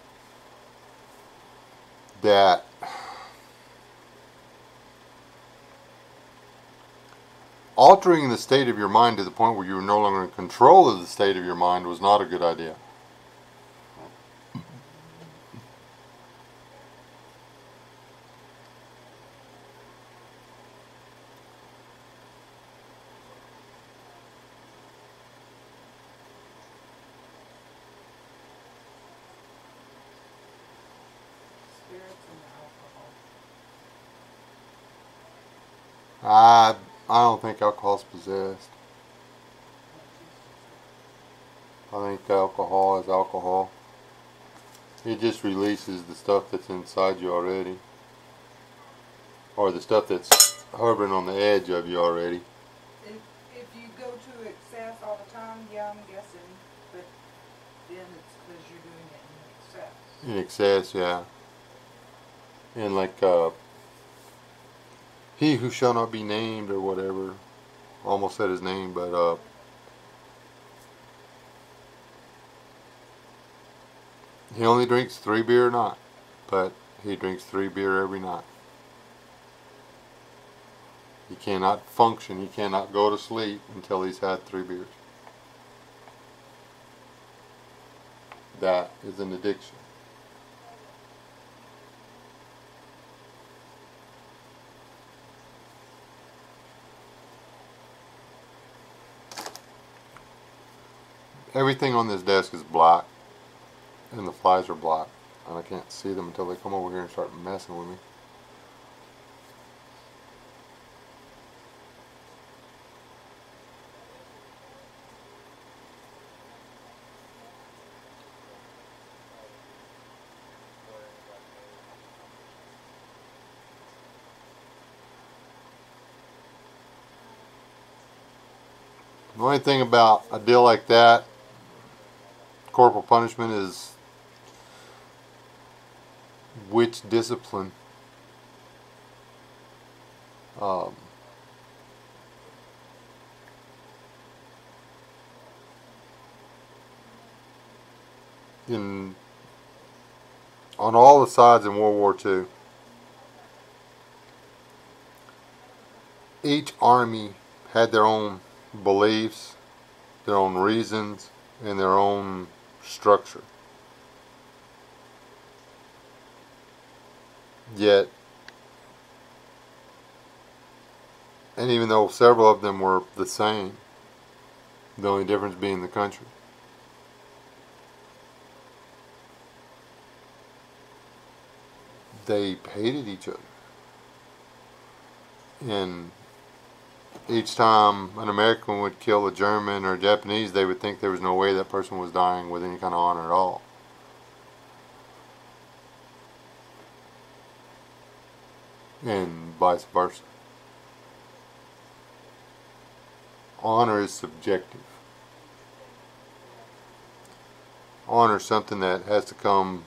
that altering the state of your mind to the point where you were no longer in control of the state of your mind was not a good idea. Spirits and alcohol. I don't think alcohol's possessed. I think alcohol is alcohol. It just releases the stuff that's inside you already. Or the stuff that's hovering on the edge of you already. If you go to excess all the time, yeah, I'm guessing, but then it's because you're doing it in excess. In excess, yeah. And like, he who shall not be named or whatever. Almost said his name, but he only drinks 3 beer a night. But he drinks 3 beer every night. He cannot function, he cannot go to sleep until he's had 3 beers. That is an addiction. Everything on this desk is black, and the flies are black, and I can't see them until they come over here and start messing with me. The only thing about a deal like that, corporal punishment, is which discipline on all the sides in World War II, each army had their own beliefs, their own reasons, and their own structure. Yet, and even though several of them were the same, the only difference being the country, they hated each other. And each time an American would kill a German or a Japanese, they would think there was no way that person was dying with any kind of honor at all. And vice versa. Honor is subjective. Honor is something that has to come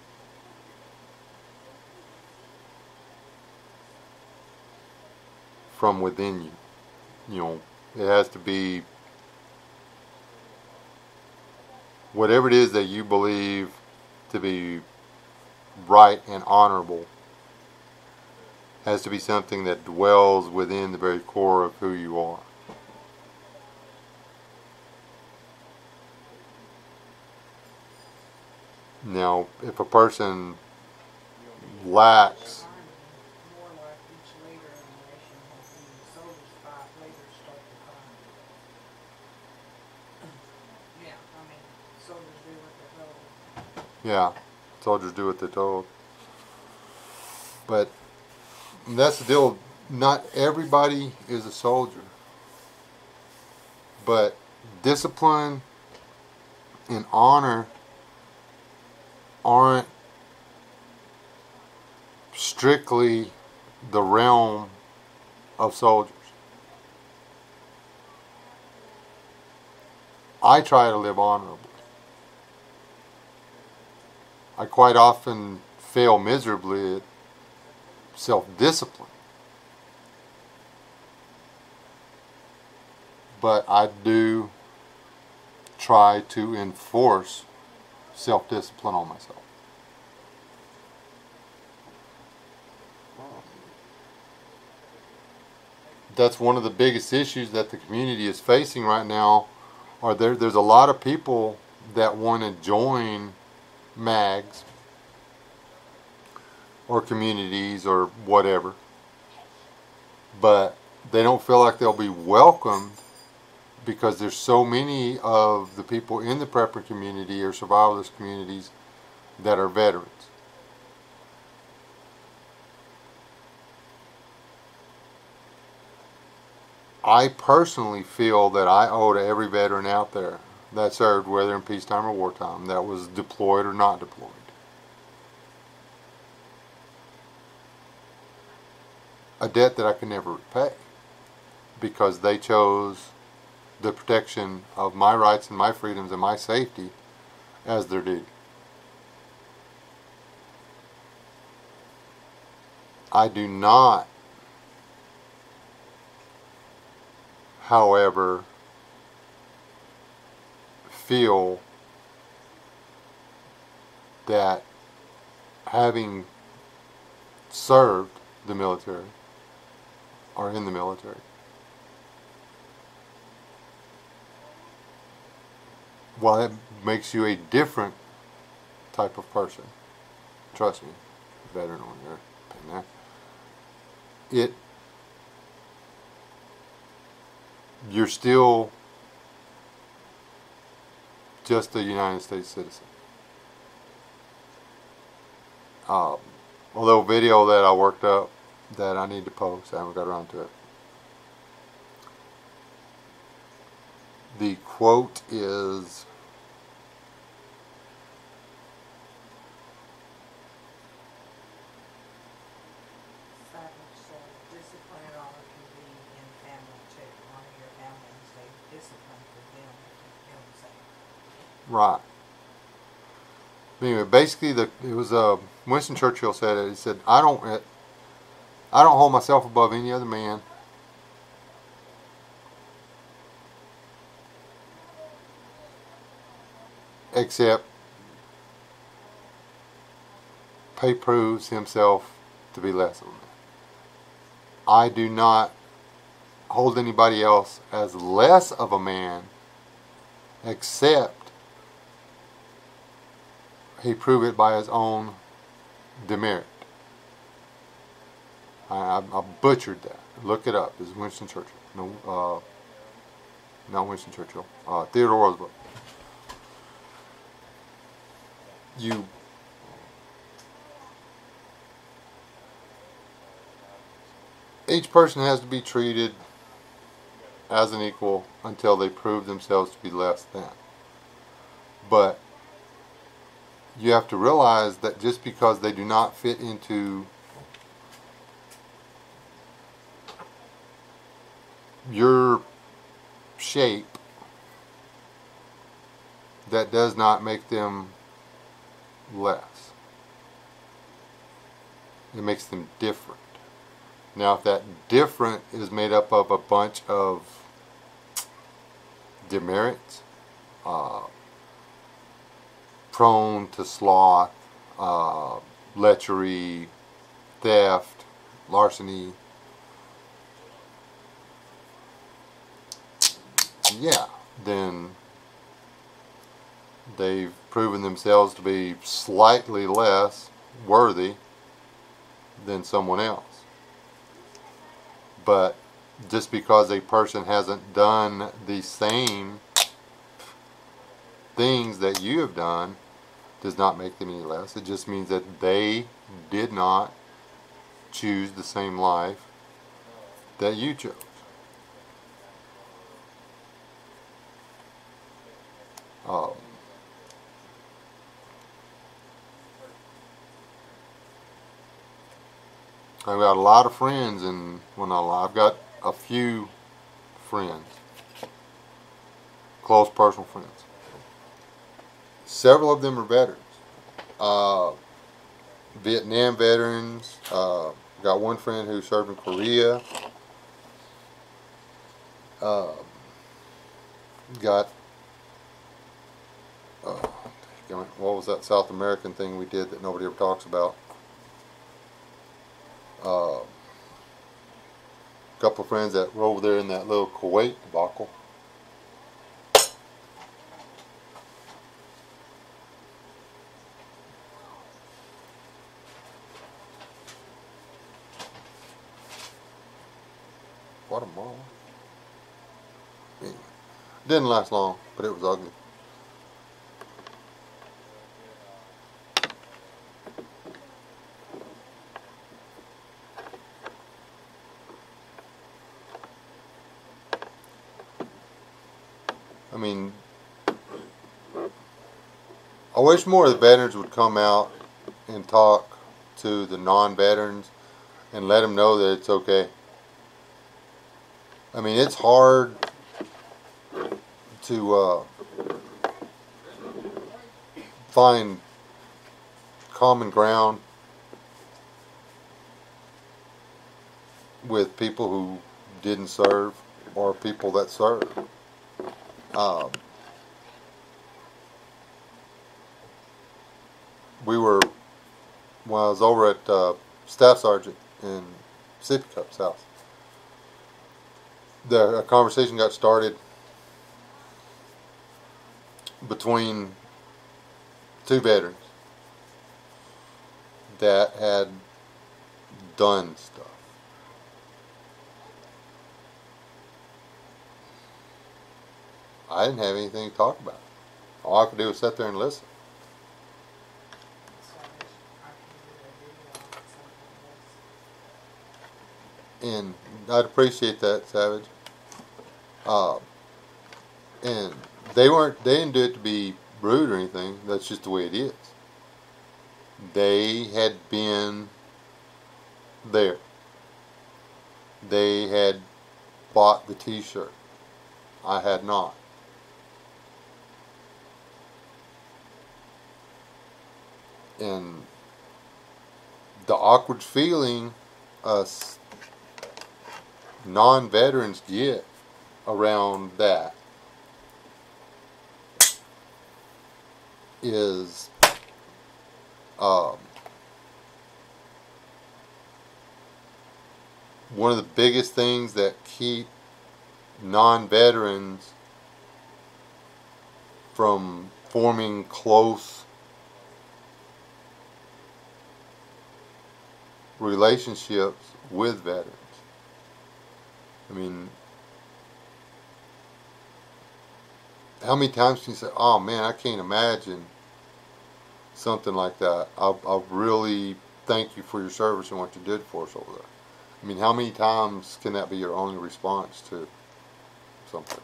from within you. You know, it has to be whatever it is that you believe to be right and honorable, has to be something that dwells within the very core of who you are. Now, if a person lacks, More like each leader in the nation has been soldiers fight, leaders start the fire. Yeah, I mean, soldiers do what they're told. yeah, soldiers do what they're told. But that's the deal. Not everybody is a soldier. But discipline and honor aren't strictly the realm of soldiers. I try to live honorably. I quite often fail miserably at self-discipline. But I do try to enforce self-discipline on myself. That's one of the biggest issues that the community is facing right now. There's a lot of people that want to join MAGs or communities or whatever, but they don't feel like they'll be welcomed because there's so many of the people in the prepper community or survivalist communities that are veterans. I personally feel that I owe to every veteran out there that served, whether in peacetime or wartime, that was deployed or not deployed, a debt that I can never repay, because they chose the protection of my rights and my freedoms and my safety as their duty. I do not, however, feel that having served the military or in the military, while it makes you a different type of person, trust me, veteran on your opinion, you're still just a United States citizen. Although video that I worked up that I need to post, I haven't got around to it. The quote is, Savage said, discipline and honor can be in family too. Honor your family and stay disciplined for them if you feel the same. right. Anyway, basically, it was Winston Churchill said it. He said, "I don't hold myself above any other man. Except Pay proves himself to be less of a man. I do not hold anybody else as less of a man, except he prove it by his own demerit. I butchered that. Look it up. This is Winston Churchill. No, not Winston Churchill. Theodore Roosevelt. Each person has to be treated as an equal until they prove themselves to be less than. But you have to realize that just because they do not fit into your shape, that does not make them less. It makes them different. Now, if that different is made up of a bunch of demerits, prone to sloth, lechery, theft, larceny, yeah, then they've proven themselves to be slightly less worthy than someone else. But just because a person hasn't done the same things that you have done does not make them any less. It just means that they did not choose the same life that you chose. I've got a lot of friends, and I've got a few friends, close personal friends. Several of them are veterans, Vietnam veterans. Got one friend who served in Korea. Got what was that South American thing we did that nobody ever talks about? A couple of friends that were over there in that little Kuwait debacle. Guatemala. Anyway, didn't last long, but it was ugly. I mean, I wish more of the veterans would come out and talk to the non-veterans and let them know that it's okay. I mean, it's hard to find common ground with people who didn't serve or people that served. When I was over at Staff Sergeant in Sippy Cup's house, a conversation got started between two veterans that had done stuff. I didn't have anything to talk about. All I could do was sit there and listen. And I'd appreciate that, Savage. And they didn't do it to be rude or anything. That's just the way it is. They had been there. They had bought the t-shirt. I had not. And the awkward feeling us non-veterans get around that is one of the biggest things that keep non-veterans from forming close relationships with veterans. I mean, how many times can you say, oh man, I can't imagine something like that. I'll really thank you for your service and what you did for us over there. I mean, how many times can that be your only response to something?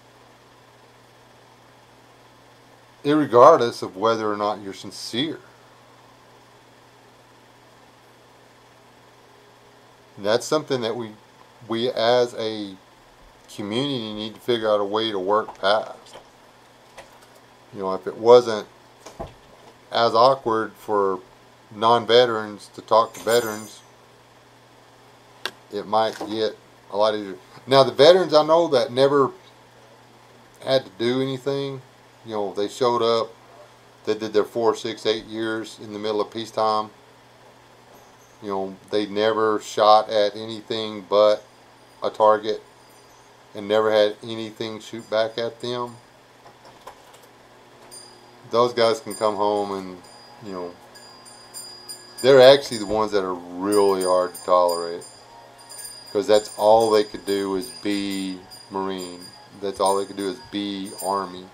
Irregardless of whether or not you're sincere. And that's something that we as a community need to figure out a way to work past. You know, if it wasn't as awkward for non-veterans to talk to veterans, it might get a lot easier. Now, the veterans I know that never had to do anything, you know, they showed up, they did their 4, 6, 8 years in the middle of peacetime. You know, they never shot at anything but a target and never had anything shoot back at them. Those guys can come home and, you know, they're actually the ones that are really hard to tolerate, because that's all they could do is be Marine. That's all they could do is be Army.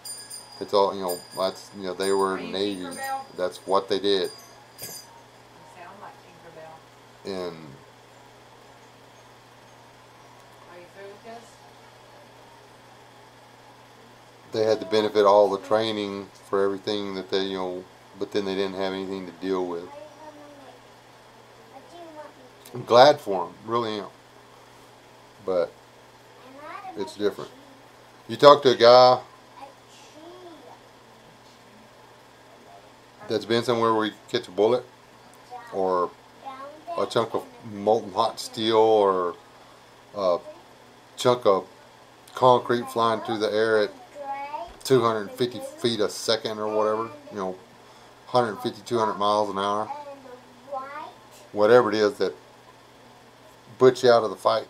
That's all, you know, that's, you know, they were Navy. That's what they did. You sound like Tinkerbell. And Are you through with this? they had to benefit all the training for everything that they, you know, but then they didn't have anything to deal with. I'm glad for them, really am. But it's different. You talk to a guy that's been somewhere where you catch a bullet, or a chunk of molten hot steel, or a chunk of concrete flying through the air at 250 feet a second or whatever, you know, 150, 200 miles an hour, whatever it is that puts you out of the fight.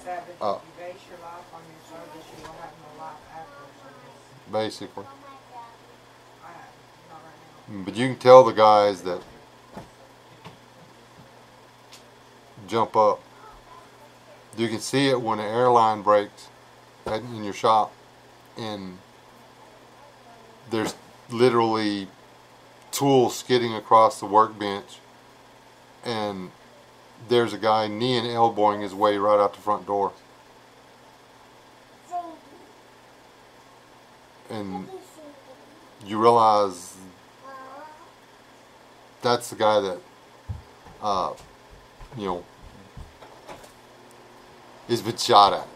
Savage, if you base your life on your service, you will have no life after service. Basically. Not right now. But you can tell the guys that jump up. You can see it when an airline breaks in your shop, and there's literally tools skidding across the workbench, and there's a guy knee and elbowing his way right out the front door. And you realize that's the guy that, you know, has been shot at.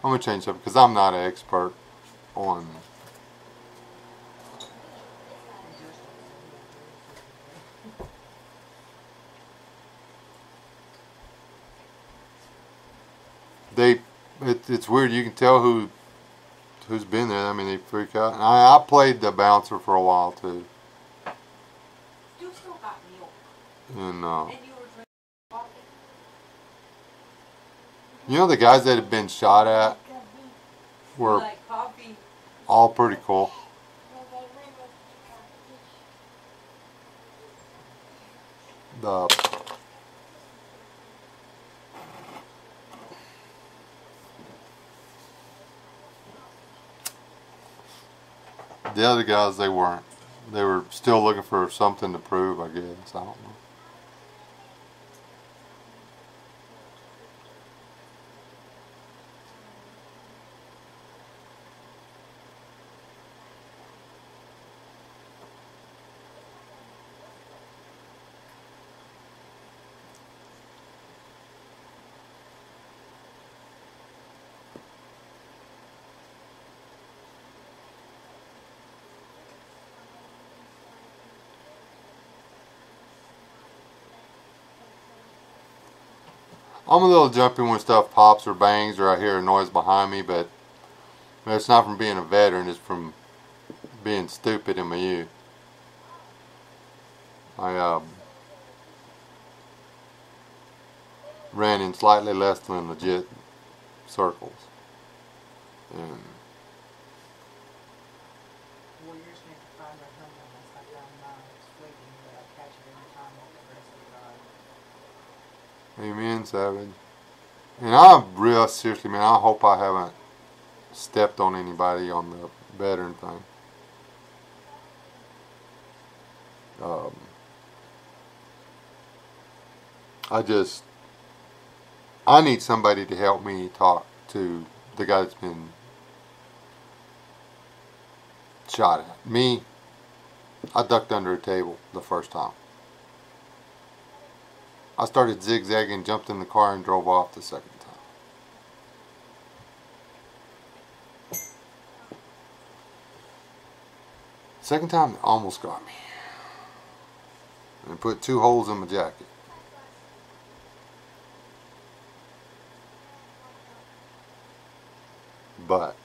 I'm going to change something because I'm not an expert on it's weird. You can tell who's been there. I mean, they freak out. And I played the bouncer for a while too. You still got milk. And And you were drinking coffee. you know, the guys that have been shot at were Like coffee. all pretty cool. The other guys, they weren't. They were still looking for something to prove, I guess. I don't know. I'm a little jumpy when stuff pops or bangs or I hear a noise behind me, but it's not from being a veteran, it's from being stupid in my youth. I ran in slightly less than legit circles. And Warriors need to find their home unless I found mine. It's fleeting, but I'll catch it every time with the grace of God. amen, Savage. And I'm real seriously, man, I hope I haven't stepped on anybody on the veteran thing. I need somebody to help me talk to the guy that's been shot at. Me, I ducked under a table the first time. I started zigzagging, jumped in the car, and drove off the second time. Second time, it almost got me. And put 2 holes in my jacket. But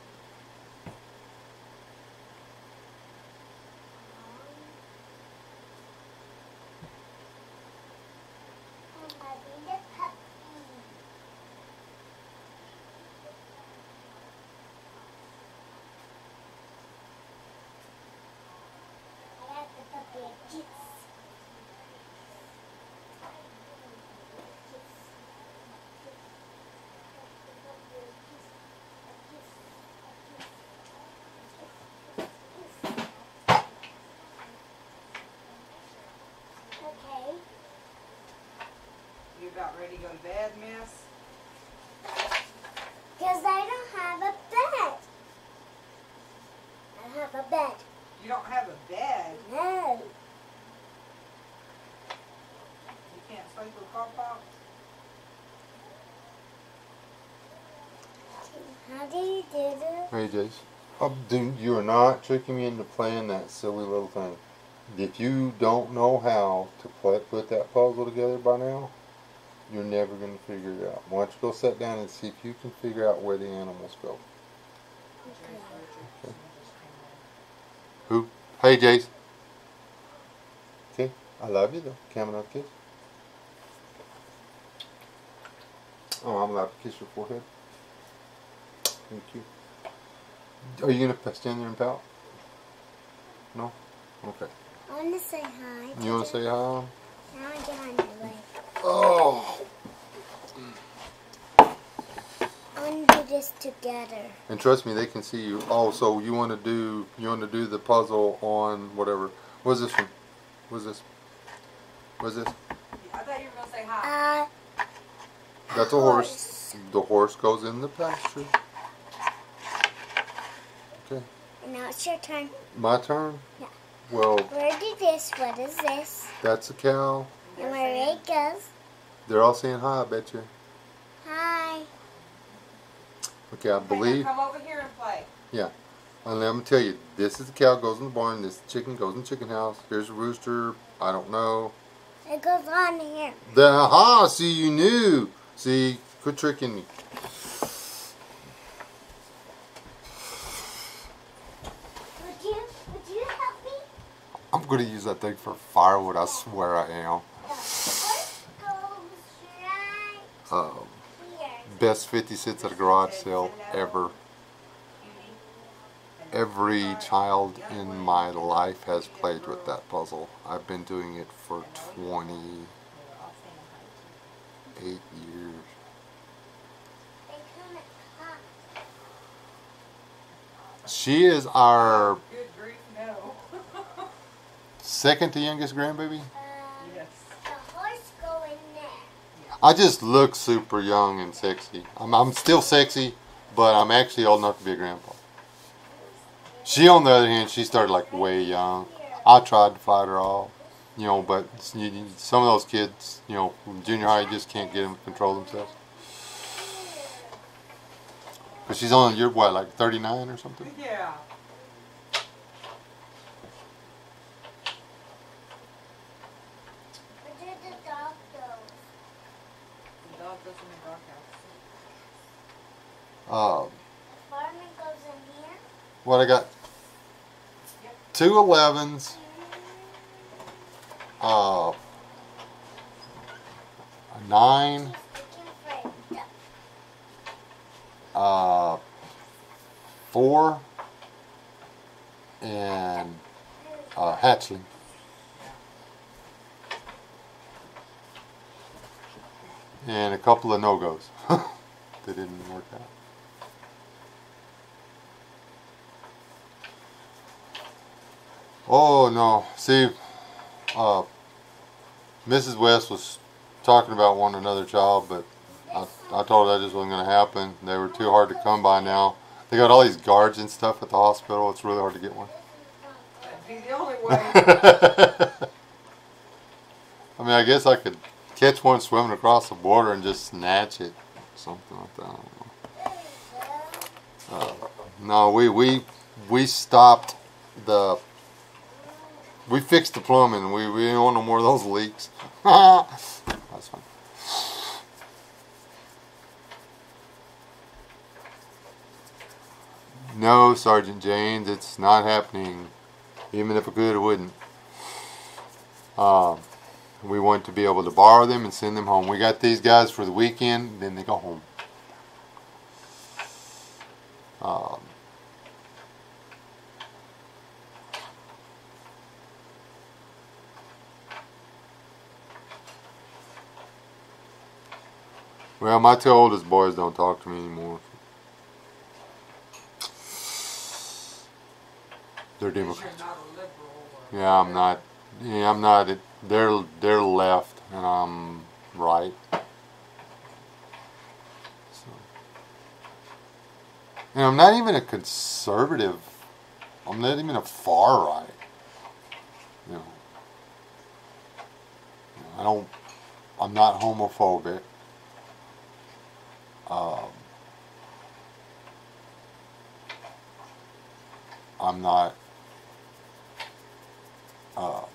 You about ready to go to bed, miss? Because I don't have a bed. I have a bed. You don't have a bed. No. You can't sleep with Papa? How do you do this? hey, Jace, dude, you are not tricking me into playing that silly little thing. If you don't know how to put that puzzle together by now, you're never going to figure it out. Why don't you go sit down and see if you can figure out where the animals go. Okay. Who? Hey, Jace. Okay, I love you though. Coming up, kiss. Oh, I'm allowed to kiss your forehead. Thank you. Are you gonna stand there and pout? No? Okay. I want to say hi. You wanna say hi? Now I get on your leg. Oh! I want to do this together. And trust me, they can see you. Oh, so you wanna do the puzzle on whatever. What's this one? What's this? What's this? I thought you were going to say hi. That's a horse. The horse goes in the pasture. Okay. And now it's your turn. My turn? Yeah. Well, Where did this? What is this? that's a cow. And where it goes? They're all saying hi, I bet you. Hi. Okay, I Okay, believe. now come over here and play. And I'm gonna tell you, this is the cow goes in the barn. This chicken goes in the chicken house. Here's a rooster. I don't know. It goes on here. Aha! See, you knew. See, quit tricking me. Would you help me? I'm gonna use that thing for firewood. I swear I am. The horse goes right Um, here. best 50 cents at a garage sale ever. Every child in my life has played with that puzzle. I've been doing it for 28 years. They come at hot. She is our Good grief, no. second to youngest grandbaby. Yes. The horse go in there. I just look super young and sexy. I'm still sexy, but I'm actually old enough to be a grandpa. She, on the other hand, she started like way young. I tried to fight her off, but some of those kids, from junior high, you just can't get them to control themselves. But she's only, you're what, like 39 or something? Yeah. Where did the dog go? The dog goes in the doghouse. Fireman goes in here. What I got? Yep. 2 11s. A 9. 4. And a hatchling. And a couple of no-goes. They didn't work out. Oh no, see, Mrs. West was talking about wanting another child, but I told her that just wasn't going to happen. They were too hard to come by now. They got all these guards and stuff at the hospital. It's really hard to get one. That'd be the only way. I mean, I guess I could catch one swimming across the border and just snatch it. Something like that. I don't know. No, we stopped the... We fixed the plumbing. We didn't want no more of those leaks. That's fine. No, Sergeant James, it's not happening. Even if it could, it wouldn't. We want to be able to borrow them and send them home. We got these guys for the weekend, then they go home. Well, my 2 oldest boys don't talk to me anymore. They're Democrats. You're not a liberal. Yeah, I'm not. Yeah, I'm not. They're left, and I'm right. So. And I'm not even a conservative. I'm not even a far right. You know. I'm not homophobic. I'm not, what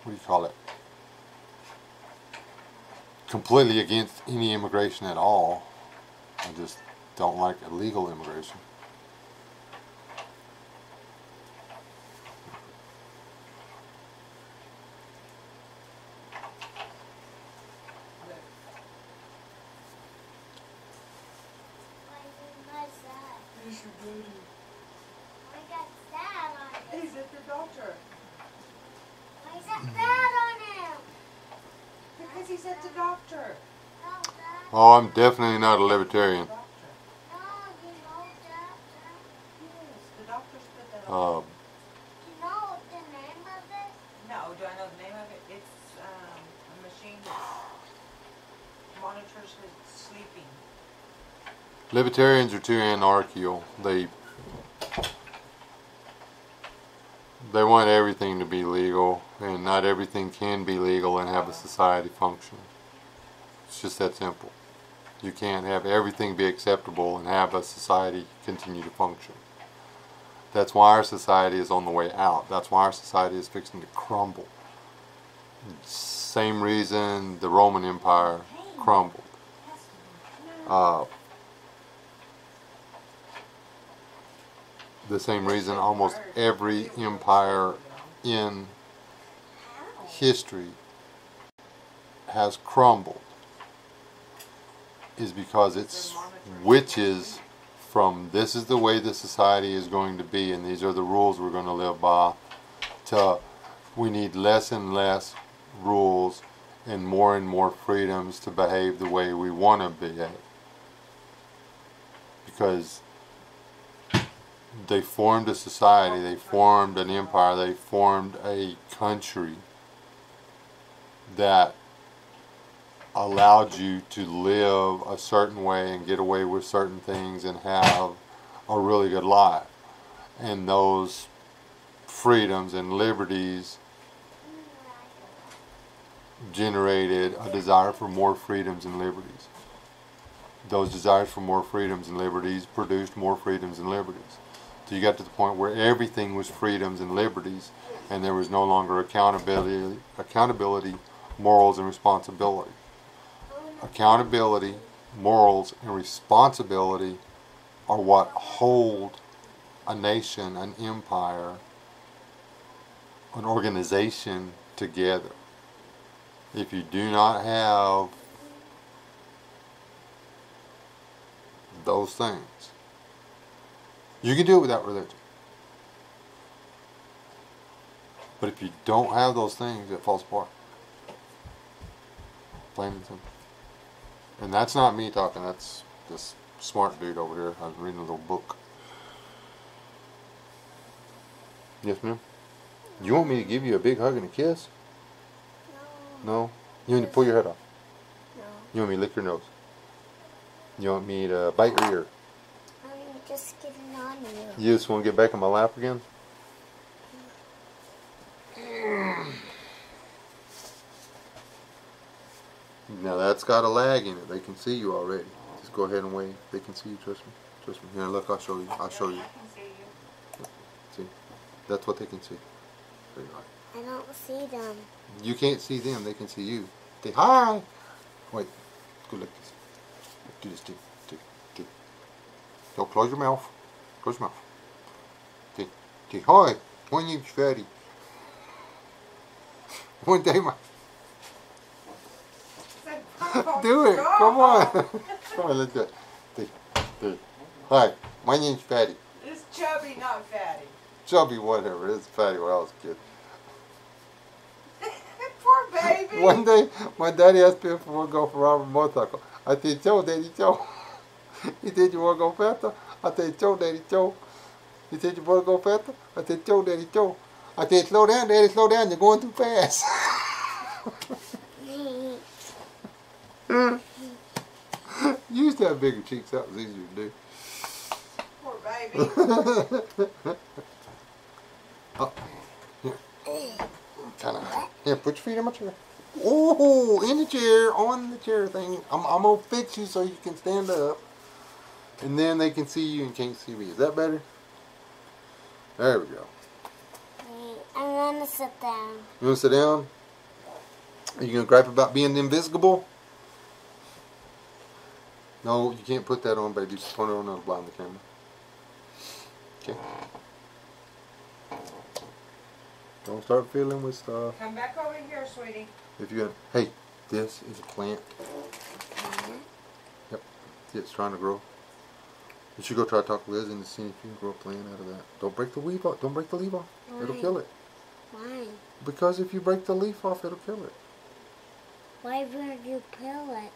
do you call it, completely against any immigration at all. I just don't like illegal immigration. He's your duty. I got that on him. He's at the doctor. Why is that bad on him? Because he's at the doctor. No, Dad. Oh, I'm definitely not a libertarian. Doctor. No, you know that. Yes, the doctors put that on. You know the name of it? No, do I know the name of it? It's a machine that monitors his sleeping. Libertarians are too anarchical. They want everything to be legal, and not everything can be legal and have a society function. It's just that simple. You can't have everything be acceptable and have a society continue to function. That's why our society is on the way out. That's why our society is fixing to crumble. Same reason the Roman Empire crumbled. The same reason almost every empire in history has crumbled is because it switches from this is the way the society is going to be and these are the rules we're going to live by to we need less and less rules and more freedoms to behave the way we want to behave. Because they formed a society, they formed an empire, they formed a country that allowed you to live a certain way and get away with certain things and have a really good life. And those freedoms and liberties generated a desire for more freedoms and liberties. Those desires for more freedoms and liberties produced more freedoms and liberties. So you got to the point where everything was freedoms and liberties, and there was no longer accountability, morals, and responsibility. accountability, morals, and responsibility are what hold a nation, an empire, an organization together. If you do not have those things, you can do it without religion. But if you don't have those things, it falls apart. Plain and simple. And that's not me talking, that's this smart dude over here. I was reading a little book. Yes, ma'am? You want me to give you a big hug and a kiss? No. No? You want me to pull your head off? No. You want me to lick your nose? You want me to bite your ear? I'm just getting on you. You just want to get back in my lap again? Now that's got a lag in it. They can see you already. Just go ahead and wave. They can see you. Trust me. Trust me. Here, look. I'll show you. I'll show you. I can see you. See? That's what they can see. There you are. I don't see them. You can't see them. They can see you. Say hi. Wait. Go like this. Do this. Do. Go close your mouth. Close your mouth. Say hi. My name's Fatty. One day my... Do it. Come on. Come on, let's do it. Hi, my name's Fatty. It's chubby, not fatty. Chubby, whatever. It's Fatty when I was a kid. Poor baby. One day, my daddy asked me if I want to go for Robert motorcycle. I said, Joe, Daddy, Joe. He said, you want to go faster? I said, Joe, Daddy, Joe. He said, you want to go faster? I said, Joe, Daddy, Joe. I said, slow down, Daddy, slow down. You're going too fast. You used to have bigger cheeks. That was easier to do. Poor baby. Oh, here. Kind of. Here, put your feet in my chair. Oh, in the chair, on the chair thing. I'm gonna fix you so you can stand up, and then they can see you and can't see me. Is that better? There we go. I'm gonna sit down. You wanna sit down? Are you gonna gripe about being invisible? No, you can't put that on, baby. Just put it on the blind the camera. Okay. Don't start fiddling with stuff. Come back over here, sweetie. If you got, hey, this is a plant. Yep, see it's trying to grow. You should go try to talk to Liz and see if you can grow a plant out of that. Don't break the leaf off. Don't break the leaf off. It'll kill it. Why? Because if you break the leaf off, it'll kill it. Why would you peel it?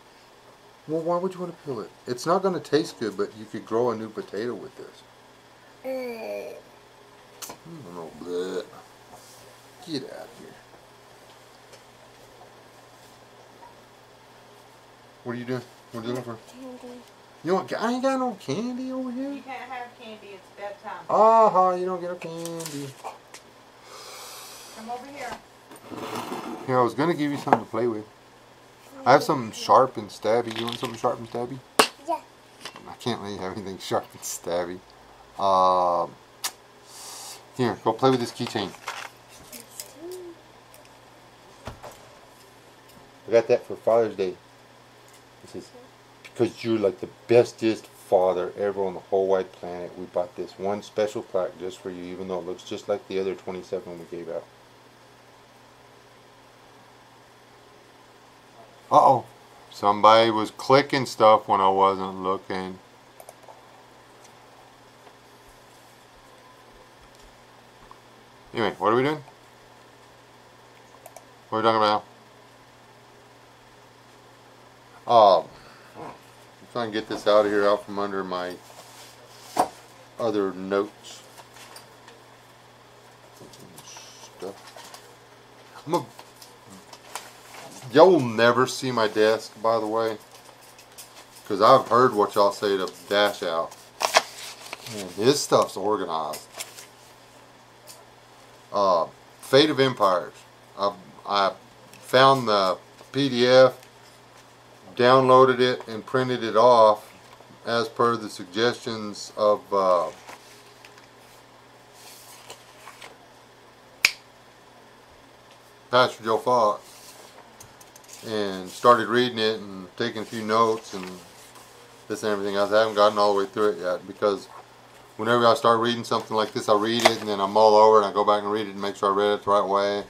Well, why would you want to peel it? It's not going to taste good, but you could grow a new potato with this. I don't know. Bleh. Get out of here. What are you doing? What are you looking for? Candy. You want? I ain't got no candy over here. You can't have candy. It's bedtime. You don't get no candy. Come over here. Here, I was going to give you something to play with. I have something sharp and stabby. You want something sharp and stabby? Yeah. I can't let you have anything sharp and stabby. Here, go play with this keychain. I got that for Father's Day. This is because you're like the bestest father ever on the whole wide planet. We bought this one special plaque just for you, even though it looks just like the other 27 we gave out. Uh-oh. Somebody was clicking stuff when I wasn't looking. Anyway, what are we doing? What are we talking about now? I'm trying to get this out of here, out from under my other notes. Stuff. Y'all will never see my desk, by the way, because I've heard what y'all say to Dash Out. Man, his stuff's organized. Fate of Empires. I found the PDF, downloaded it, and printed it off as per the suggestions of Pastor Joe Fox. and started reading it and taking a few notes and this and everything else. I haven't gotten all the way through it yet because whenever I start reading something like this, I read it and then I mull over and I go back and read it and make sure I read it the right way.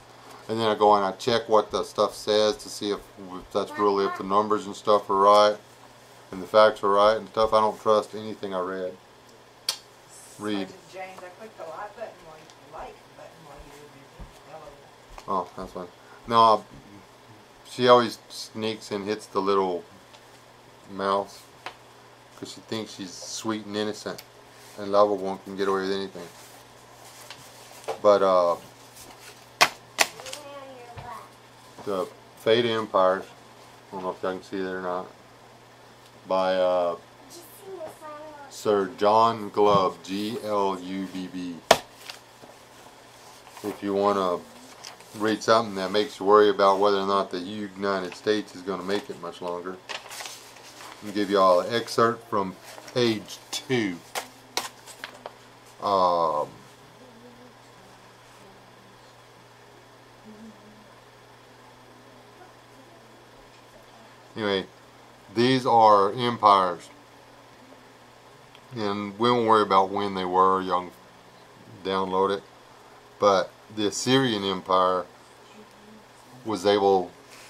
And then I go and I check what the stuff says to see if that's really, if the numbers and stuff are right and the facts are right and stuff. I don't trust anything I read. Read. James, I clicked the like button while you were busy. Oh, that's fine. No, she always sneaks and hits the little mouse because she thinks she's sweet and innocent and lovable and can get away with anything. But the Fate Empires, I don't know if y'all can see that or not, by Sir John Glubb, G-L-U-B-B. If you want to read something that makes you worry about whether or not the United States is going to make it much longer, I'll give you all an excerpt from page 2. Anyway, these are empires, and we won't worry about when they were. Y'all can download it. But the Assyrian Empire was able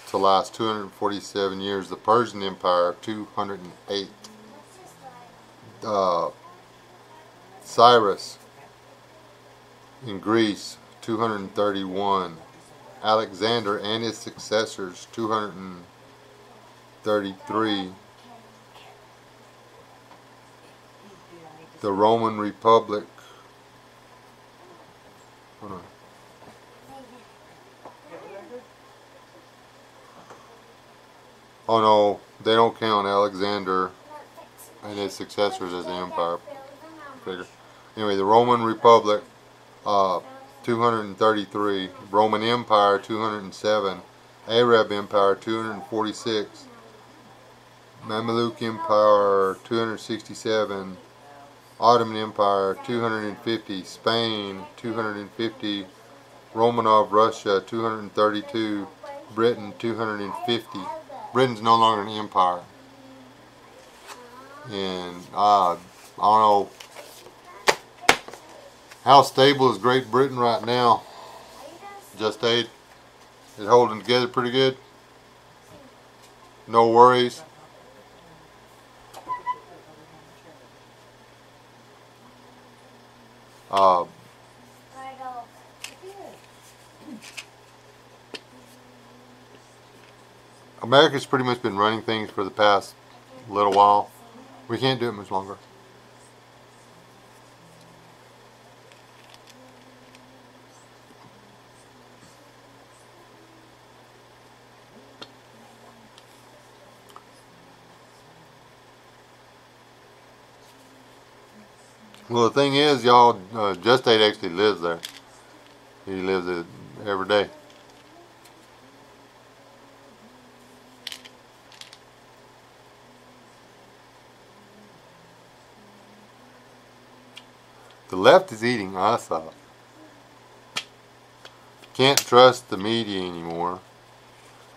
to last 247 years. The Persian Empire, 208. Cyrus in Greece, 231. Alexander and his successors, 233. The Roman Republic. Hold on. Oh no, they don't count Alexander and his successors as the empire. Figure. Anyway, the Roman Republic, 233. Roman Empire, 207. Arab Empire, 246. Mamluk Empire, 267. Ottoman Empire, 250. Spain, 250. Romanov Russia, 232. Britain, 250. Britain's no longer an empire. And I don't know how stable is Great Britain right now. Just ate. It's holding together pretty good. No worries. America's pretty much been running things for the past little while. We can't do it much longer. Well, the thing is, y'all, Just Ate actually lives there. He lives it every day. The left is eating us up. Can't trust the media anymore.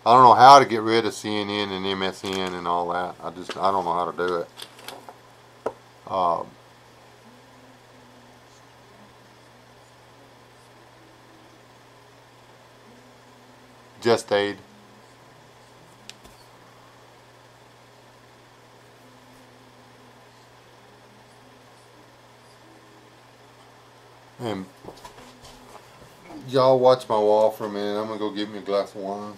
I don't know how to get rid of CNN and MSN and all that. I don't know how to do it. Just Ate. And y'all watch my wall for a minute. I'm gonna go get me a glass of wine.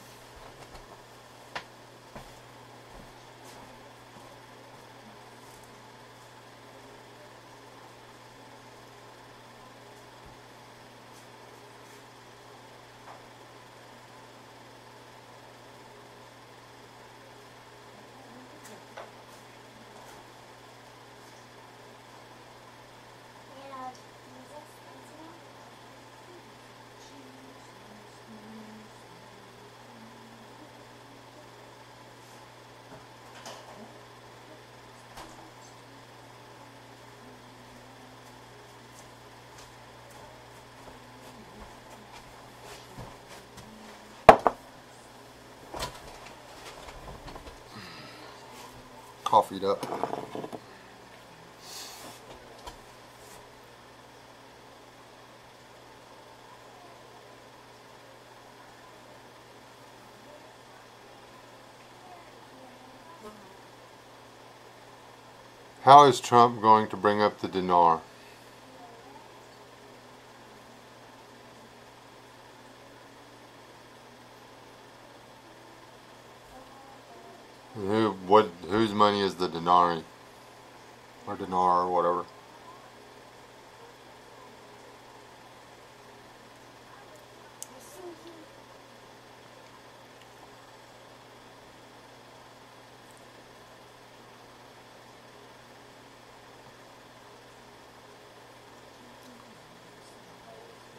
coffeeed up. How is Trump going to bring up the dinar? Whose money is the denari? Or dinar or whatever.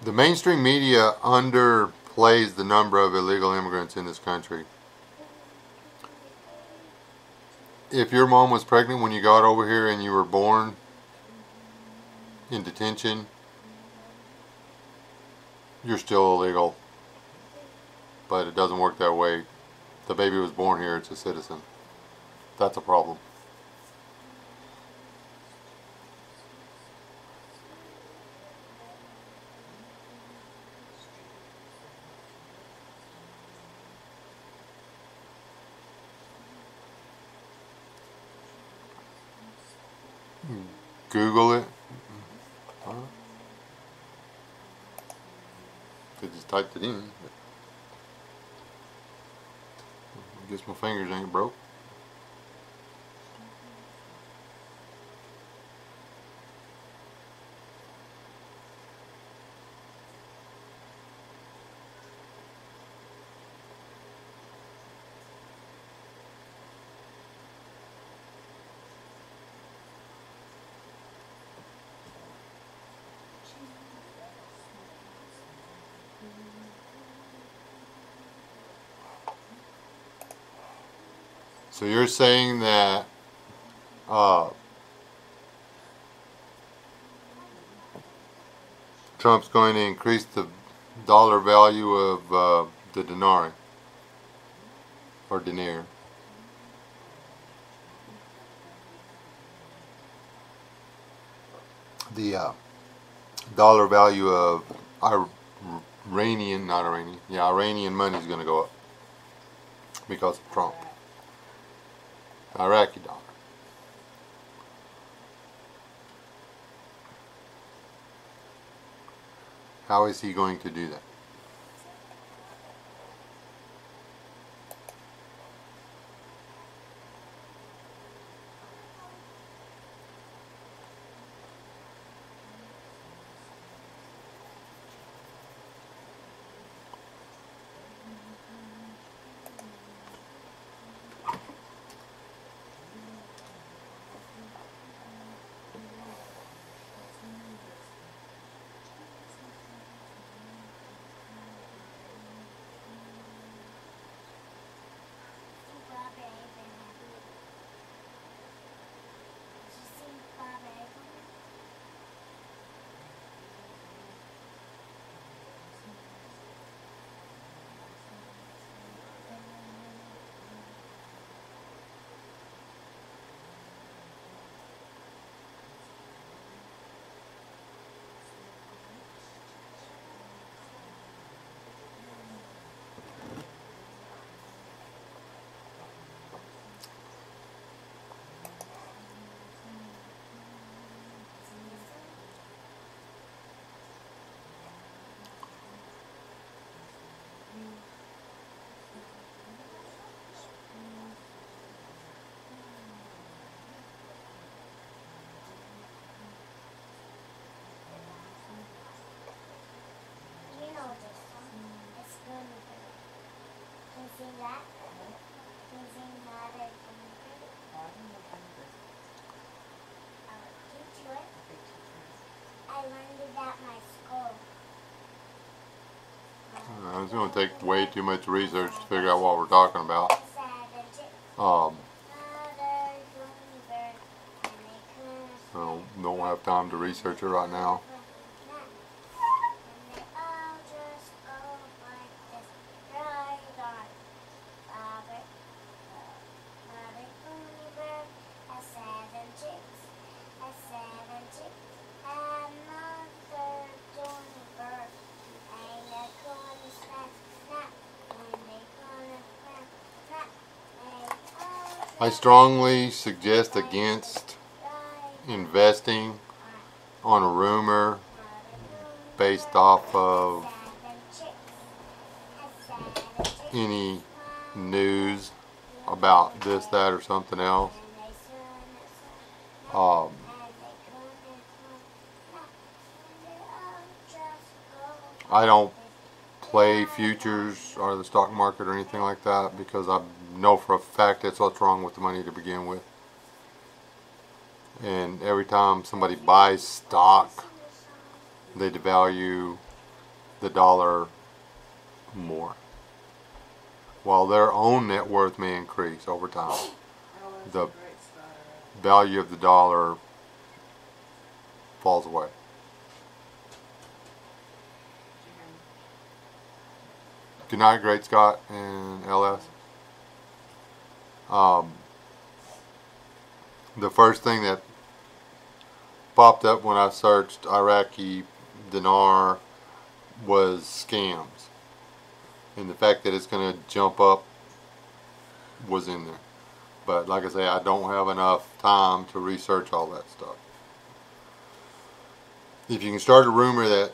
The mainstream media underplays the number of illegal immigrants in this country. If your mom was pregnant when you got over here and you were born in detention, you're still illegal. But it doesn't work that way. The baby was born here, it's a citizen. That's a problem. Google it. I just typed it in. I guess my fingers ain't broke. So you're saying that Trump's going to increase the dollar value of the denarii or dinar. The dollar value of Iranian money is going to go up because of Trump. Iraqi dollar. How is he going to do that? It's going to take way too much research to figure out what we're talking about. I don't have time to research it right now. I strongly suggest against investing on a rumor based off of any news about this, that, or something else. I don't play futures or the stock market or anything like that because I know for a fact that's what's wrong with the money to begin with. And every time somebody buys stock, they devalue the dollar more, while their own net worth may increase over time. The value of the dollar falls away. Good night, Great Scott and LS. The first thing that popped up when I searched Iraqi dinar was scams, and the fact that it's going to jump up was in there. But like I say, I don't have enough time to research all that stuff. If you can start a rumor that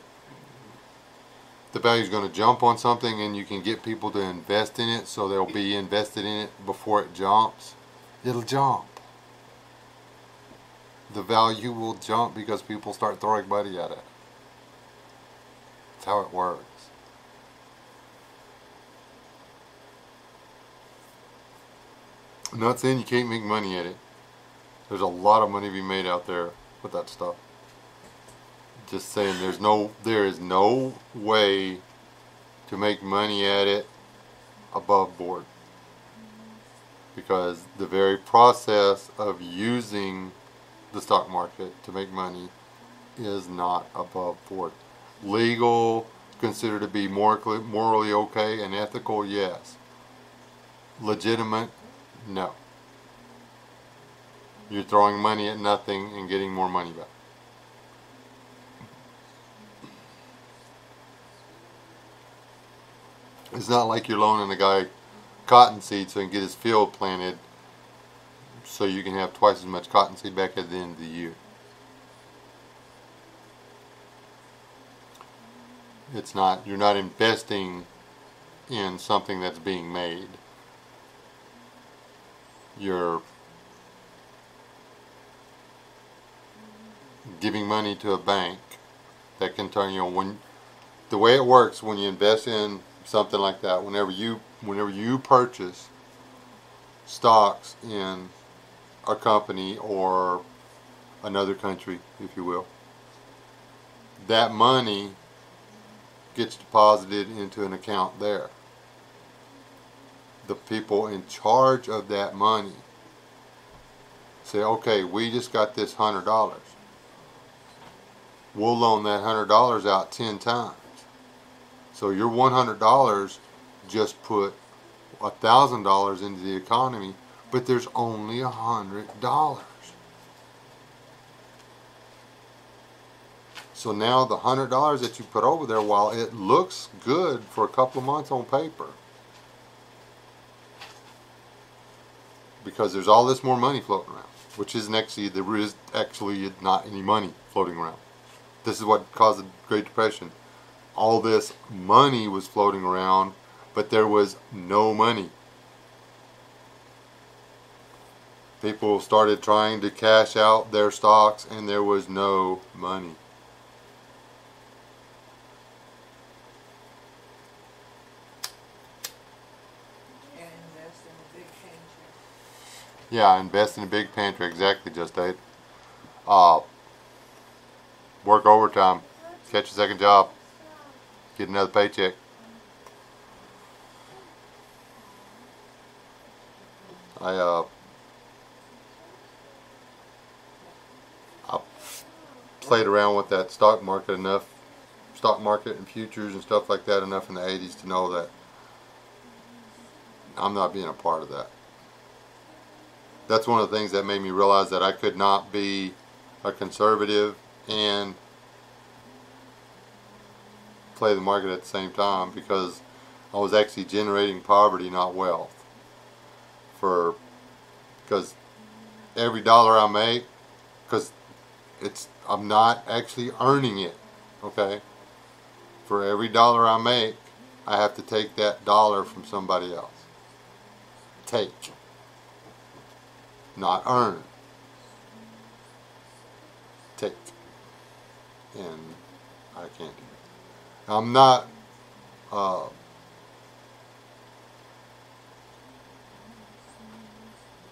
the value is going to jump on something and you can get people to invest in it so they'll be invested in it before it jumps, it'll jump. The value will jump because people start throwing money at it. That's how it works. I'm not saying you can't make money at it. There's a lot of money to be made out there with that stuff. Just saying there is no way to make money at it above board. Because the very process of using the stock market to make money is not above board. Legal, considered to be morally okay and ethical, yes. Legitimate, no. You're throwing money at nothing and getting more money back. It's not like you're loaning a guy cotton seed so he can get his field planted so you can have twice as much cotton seed back at the end of the year. It's not, you're not investing in something that's being made. You're giving money to a bank that can turn you on. When the way it works when you invest in something like that, whenever you purchase stocks in a company or another country, if you will, that money gets deposited into an account there. The people in charge of that money say, okay, we just got this $100. We'll loan that $100 out 10 times. So your $100 just put $1,000 into the economy, but there's only $100. So now the $100 that you put over there, while it looks good for a couple of months on paper, because there's all this more money floating around, which isn't actually, there is actually not any money floating around. This is what caused the Great Depression. All this money was floating around, but there was no money. People started trying to cash out their stocks and there was no money. And invest in a big pantry. Yeah, invest in a big pantry, exactly, Just Date. Work overtime, catch a second job, get another paycheck. I played around with that stock market enough, stock market and futures and stuff like that enough in the 80s to know that I'm not being a part of that. That's one of the things that made me realize that I could not be a conservative and play the market at the same time, because I was actually generating poverty, not wealth, for because every dollar I make, because I'm not actually earning it, okay? For every dollar I make, I have to take that dollar from somebody else. Take. Not earn. Take. And I can't do it. I'm not,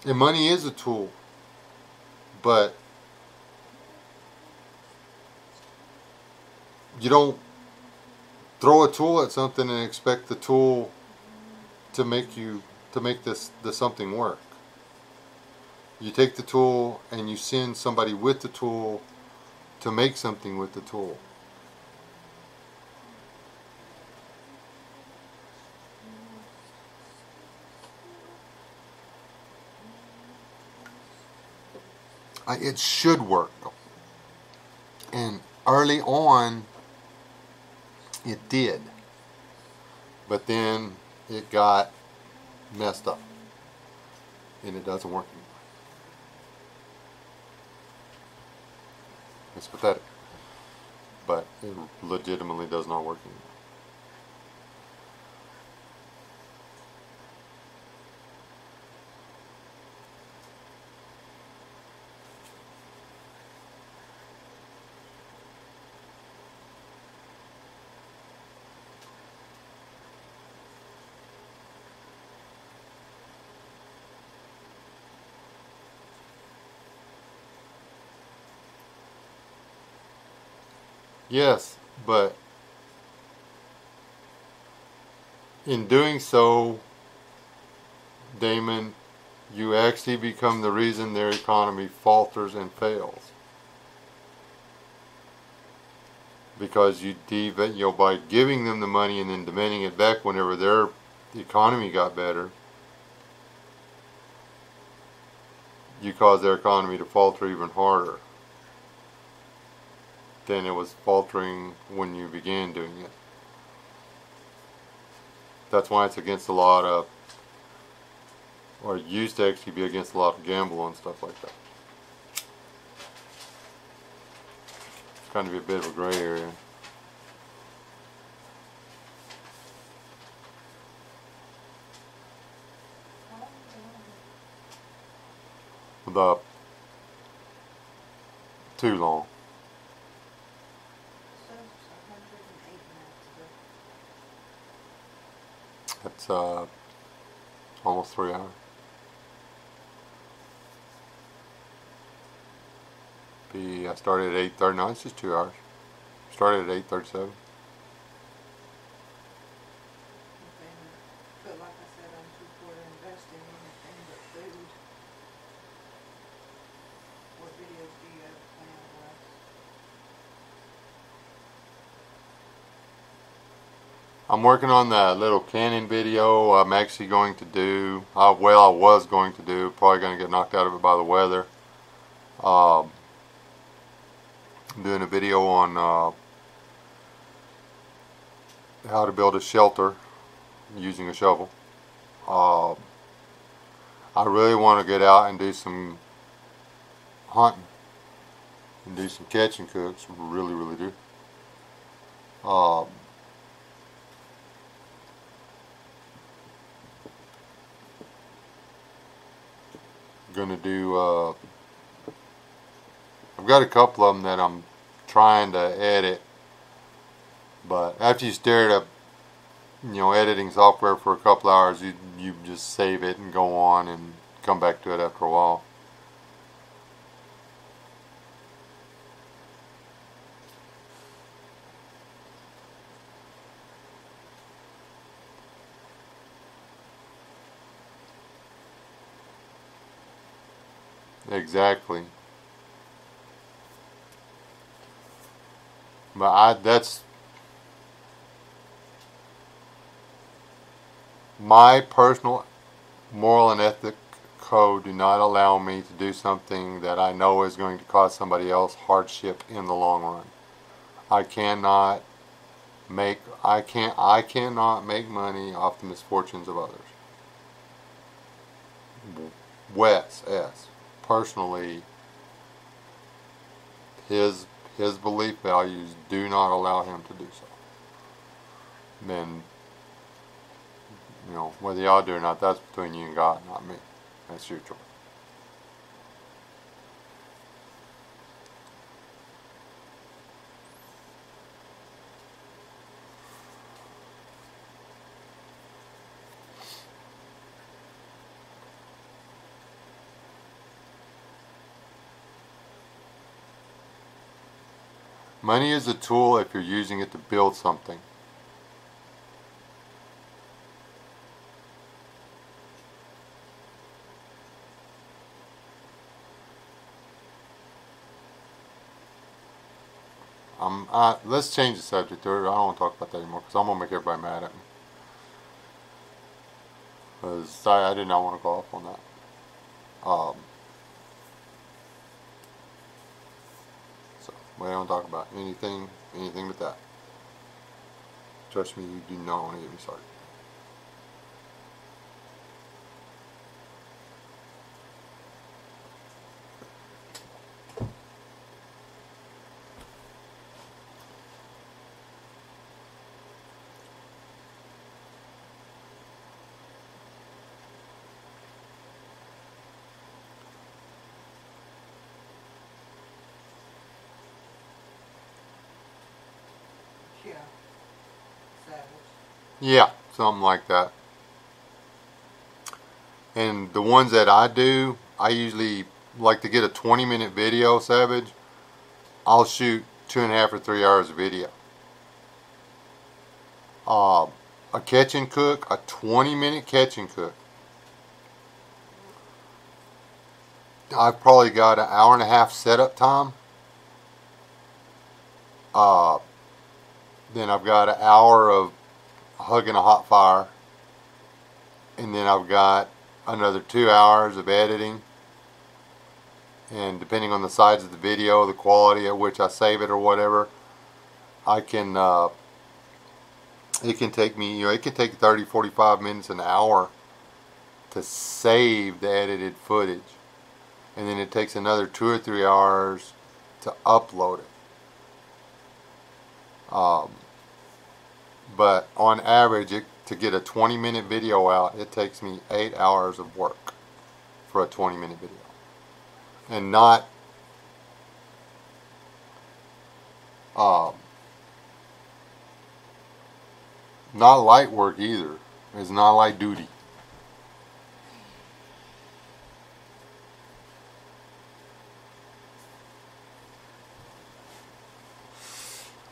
and money is a tool, but you don't throw a tool at something and expect the tool to make the something work. You take the tool and you send somebody with the tool to make something with the tool. It should work. And early on, it did. But then it got messed up. And it doesn't work anymore. It's pathetic. But it legitimately does not work anymore. Yes, but in doing so, Damon, you actually become the reason their economy falters and fails. Because by giving them the money and then demanding it back whenever their economy got better, you cause their economy to falter even harder than it was faltering when you began doing it. That's why it's against a lot of, or it used to actually be against a lot of gamble and stuff like that. It's kind of a bit of a gray area. Too long. That's almost 3 hours. I started at 8:30. No, it's just 2 hours. Started at 8:37. But like I said, I'm too poor to invest in anything but food. What videos do you have planned, Wes? I'm working on that little canning video I'm actually going to do. I was going to do. Probably going to get knocked out of it by the weather. I'm doing a video on how to build a shelter using a shovel. I really want to get out and do some hunting and do some catch and cooks. Really, really do. Gonna do I've got a couple of them that I'm trying to edit, but after you stare at editing software for a couple hours, you just save it and go on and come back to it after a while. Exactly. But that's my personal moral and ethic code do not allow me to do something that I know is going to cause somebody else hardship in the long run. I cannot make money off the misfortunes of others. Wes S. Personally, his belief values do not allow him to do so. Then, you know, whether y'all do or not, that's between you and God, not me. That's your choice. Money is a tool if you're using it to build something. Let's change the subject. I don't want to talk about that anymore because I'm going to make everybody mad at me. Because I did not want to go off on that. So, we don't talk about anything but that. Trust me, you do not want to get me started. Yeah. Savage. Yeah, something like that. And the ones that I do, I usually like to get a 20-minute video, Savage. I'll shoot 2.5 or 3 hours of video. A catch and cook, a 20-minute catch and cook. I've probably got an hour and a half setup time. Then I've got an hour of hugging a hot fire. And then I've got another 2 hours of editing. And depending on the size of the video, the quality at which I save it or whatever, I can, it can take me, it can take 30, 45 minutes, an hour to save the edited footage. And then it takes another 2 or 3 hours to upload it. But on average, to get a 20-minute video out, it takes me 8 hours of work for a 20-minute video. And not light work either. It's not light duty.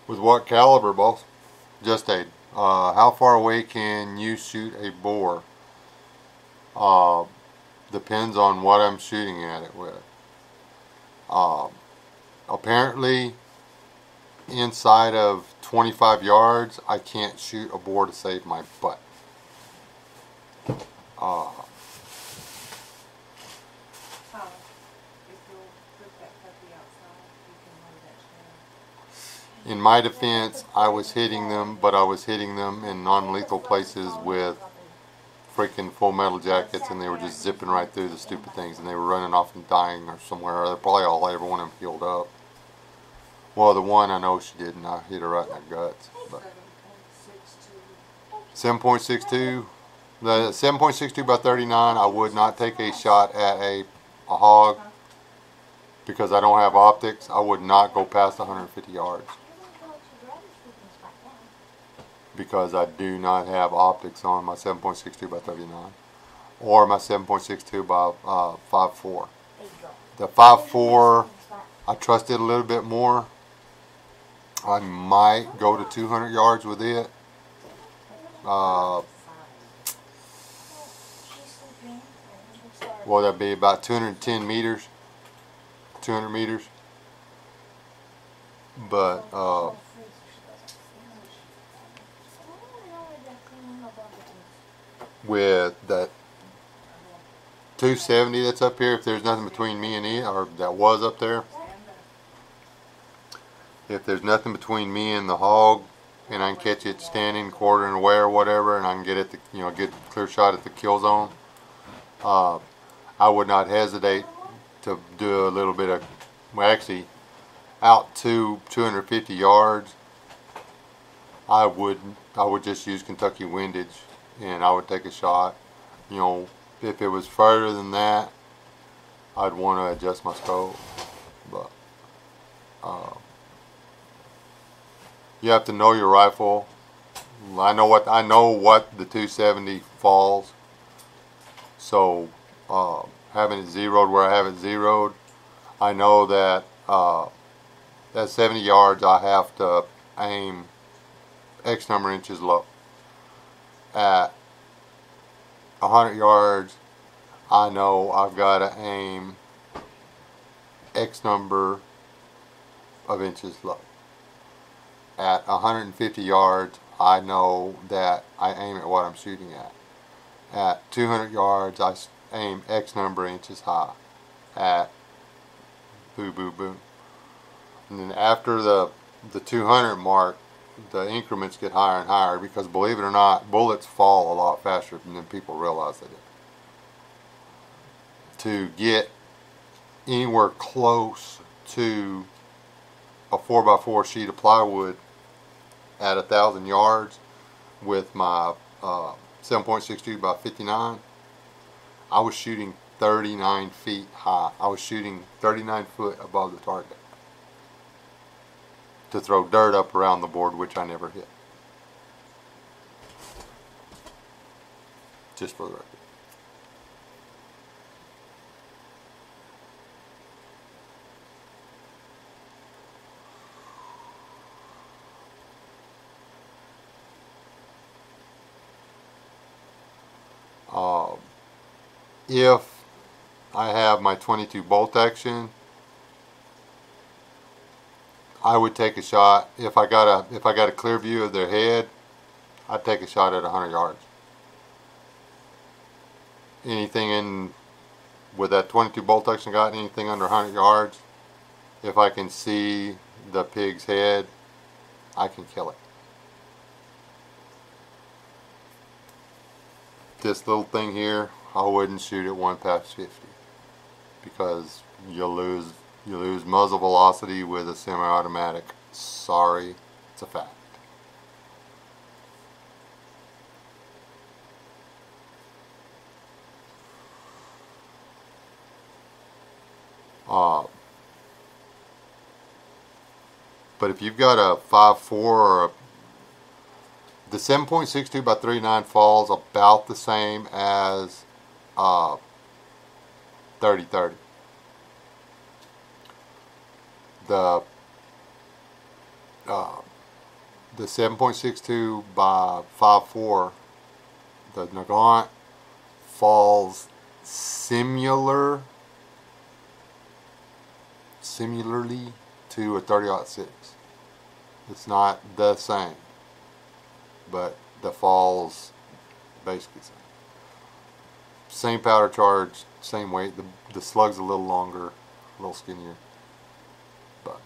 With what caliber, boss? Just a. How far away can you shoot a boar? Depends on what I'm shooting at it with. Apparently, inside of 25 yards, I can't shoot a boar to save my butt. In my defense, I was hitting them, but I was hitting them in non-lethal places with freaking Full Metal Jackets, and they were just zipping right through the stupid things, and they were running off and dying or somewhere. They're probably every one of them healed up. Well, the one I know she did, and I hit her right in the guts. But 7.62. The 7.62 by 39. I would not take a shot at a hog because I don't have optics. I would not go past 150 yards. Because I do not have optics on my 7.62 by 39 or my 7.62 by 5.4. The 5.4, I trust it a little bit more. I might go to 200 yards with it. Well, that'd be about 210 meters, 200 meters. But with that 270 that's up here, if there's nothing between me and it, or that was up there, if there's nothing between me and the hog, and I can catch it standing, quartering away or whatever, and I can get it, get a clear shot at the kill zone, I would not hesitate to do a little bit of, well, actually, out to 250 yards, I would just use Kentucky windage, and I would take a shot. You know, if it was further than that, I'd want to adjust my scope. But you have to know your rifle. I know what the 270 falls. So having it zeroed where I have it zeroed, I know that at 70 yards I have to aim X number of inches low. At 100 yards, I know I've got to aim X number of inches low. At 150 yards, I know that I aim at what I'm shooting at. At 200 yards, I aim X number of inches high. At boo boo boo. And then after the 200 mark, the increments get higher and higher, because believe it or not, bullets fall a lot faster than people realize they do. To get anywhere close to a 4x4 sheet of plywood at 1,000 yards with my 7.62 by 59, I was shooting 39 feet high. I was shooting 39 foot above the target to throw dirt up around the board, which I never hit. Just for the record. If I have my 22 bolt action, I would take a shot. If I got a clear view of their head, I'd take a shot at 100 yards. Anything in with that 22 bolt action got anything under 100 yards, if I can see the pig's head, I can kill it. This little thing here, I wouldn't shoot at 1 past 50, because you'll lose muzzle velocity with a semi-automatic. Sorry, it's a fact. But if you've got a 5.4 or the 7.62 by 39 falls about the same as 30-30. The 7.62 by 5.4, the Nagant falls similarly to a 30-06. It's not the same, but the falls basically same. Same powder charge, same weight. The slug's a little longer, a little skinnier, but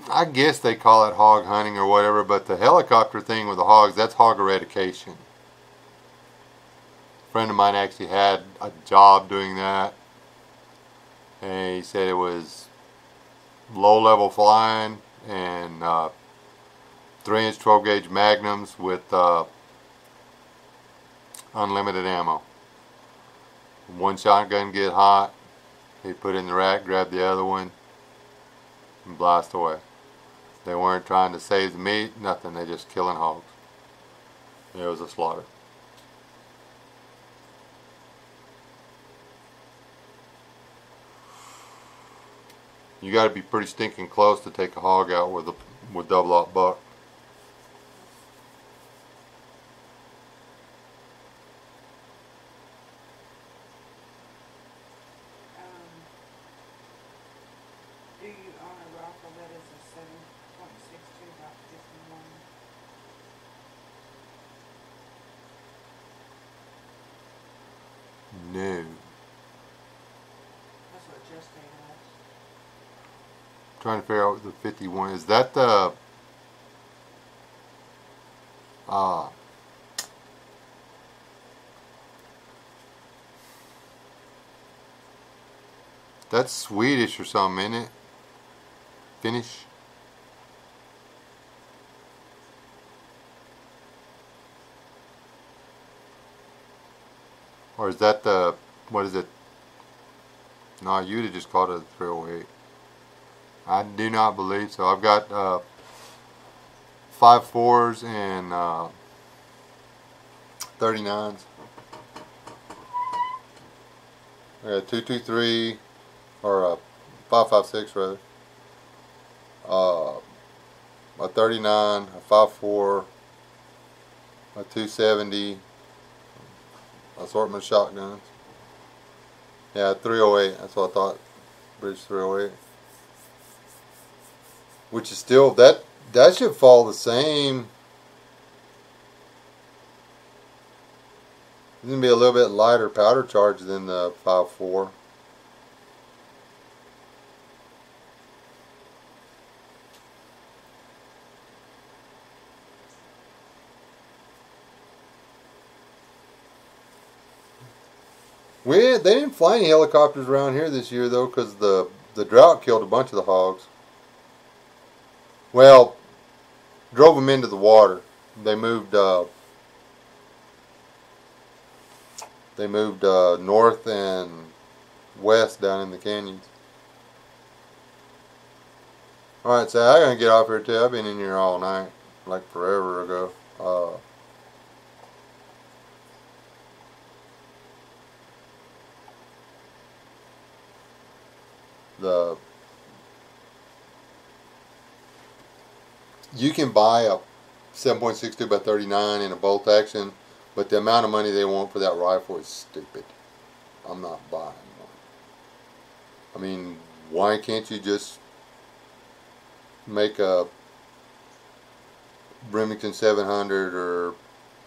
I guess they call it hog hunting or whatever, but the helicopter thing with the hogs, that's hog eradication. A friend of mine actually had a job doing that, and he said it was low-level flying and 3-inch 12-gauge magnums with unlimited ammo. One shotgun get hot, he put it in the rack, grabbed the other one, and blast away. They weren't trying to save the meat, nothing. They just killing hogs. It was a slaughter. You got to be pretty stinking close to take a hog out with double-aught buck. about 51. No. That's what Just gave us. Trying to figure out what the 51 is. That the that's Swedish or something, isn't it? Finnish. Or is that the, what is it? No, you'd have just called it a 308. I do not believe so. I've got 5.4s and 39s. I got 223 or a 5.56 rather. A 39, a 5.4, a 270, assortment shotguns. Yeah, 308. That's what I thought. British 308. Which is still, that should fall the same. It's going to be a little bit lighter powder charge than the 5.4. They didn't fly any helicopters around here this year though, because the drought killed a bunch of the hogs. Well, drove them into the water. They moved north and west down in the canyons. Alright, so I gotta get off here too. I've been in here all night, like forever ago. You can buy a 7.62 by 39 in a bolt action, but the amount of money they want for that rifle is stupid. I'm not buying one. I mean, why can't you just make a Remington 700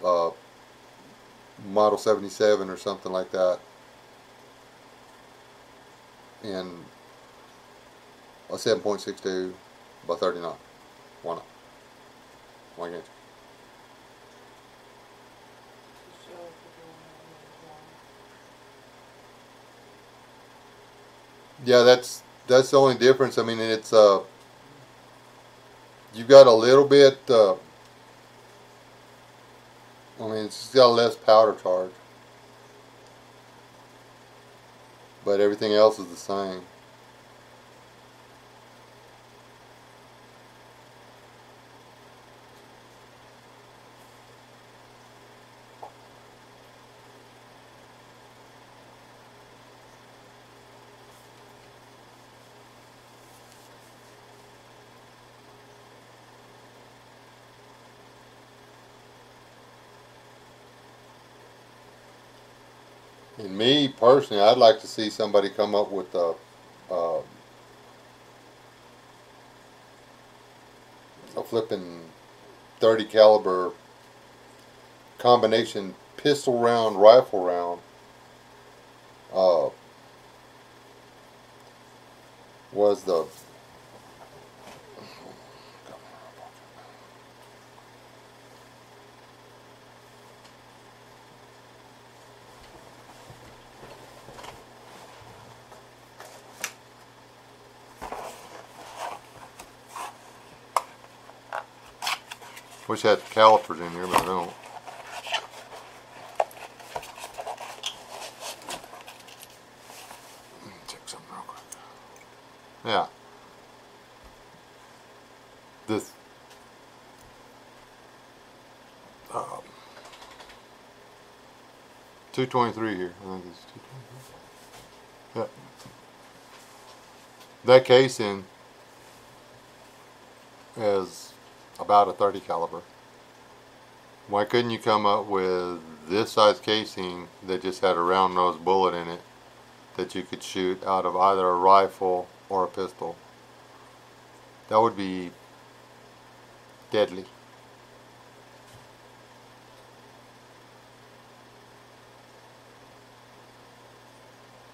or Model 77 or something like that, and a 7.62 by 39? Why not? Why can't you? Yeah, that's the only difference. I mean, it's you've got a little bit. I mean, it's got less powder charge, but everything else is the same. And me personally, I'd like to see somebody come up with a flipping 30 caliber combination pistol round, rifle round. Was the wish I had calipers in here, but I don't. Check something real quick. Yeah. This 223 here. I think it's 223. Yeah. That casing is about a 30 caliber. Why couldn't you come up with this size casing that just had a round nose bullet in it that you could shoot out of either a rifle or a pistol? That would be Deadly.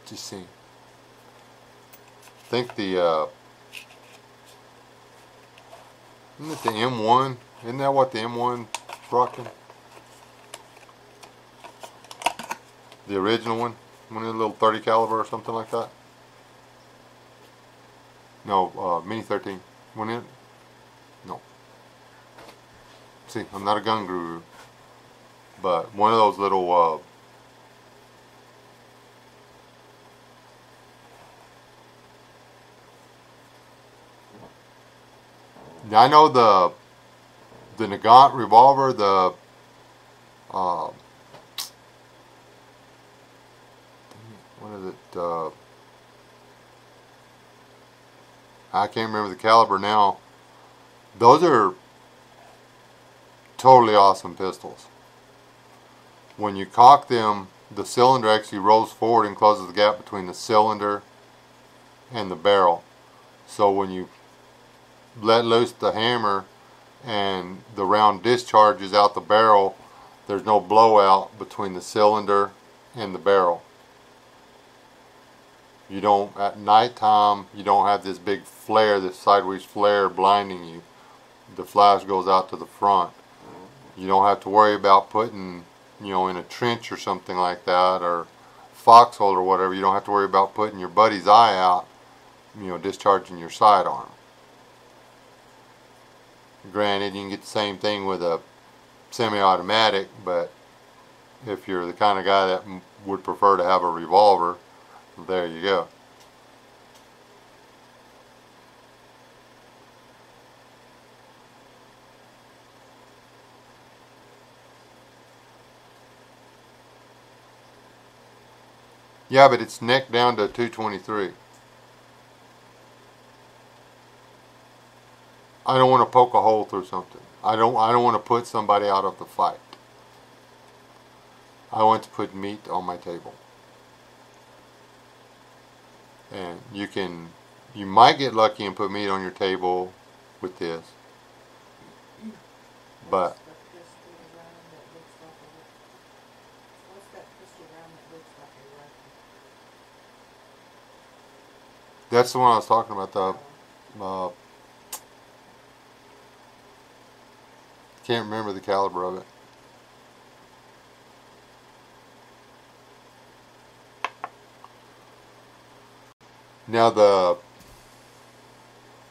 Just see. I think the isn't it the M1? Isn't that what the M1 rocking? The original one? One of the little 30 caliber or something like that? No, Mini 13. One in? No. See, I'm not a gun guru. But one of those little I know the Nagant revolver, the what is it? I can't remember the caliber now. Those are totally awesome pistols. When you cock them, the cylinder actually rolls forward and closes the gap between the cylinder and the barrel. So when you let loose the hammer and the round discharges out the barrel, there's no blowout between the cylinder and the barrel. You don't, at nighttime, you don't have this big flare, this sideways flare blinding you. The flash goes out to the front. You don't have to worry about putting, you know, in a trench or something like that, or foxhole or whatever. You don't have to worry about putting your buddy's eye out, you know, discharging your sidearm. Granted, you can get the same thing with a semi-automatic, but if you're the kind of guy that would prefer to have a revolver, there you go. Yeah, but it's neck down to 223. I don't want to poke a hole through something. I don't want to put somebody out of the fight. I want to put meat on my table. And you might get lucky and put meat on your table with this. But that's the one I was talking about, the can't remember the caliber of it. Now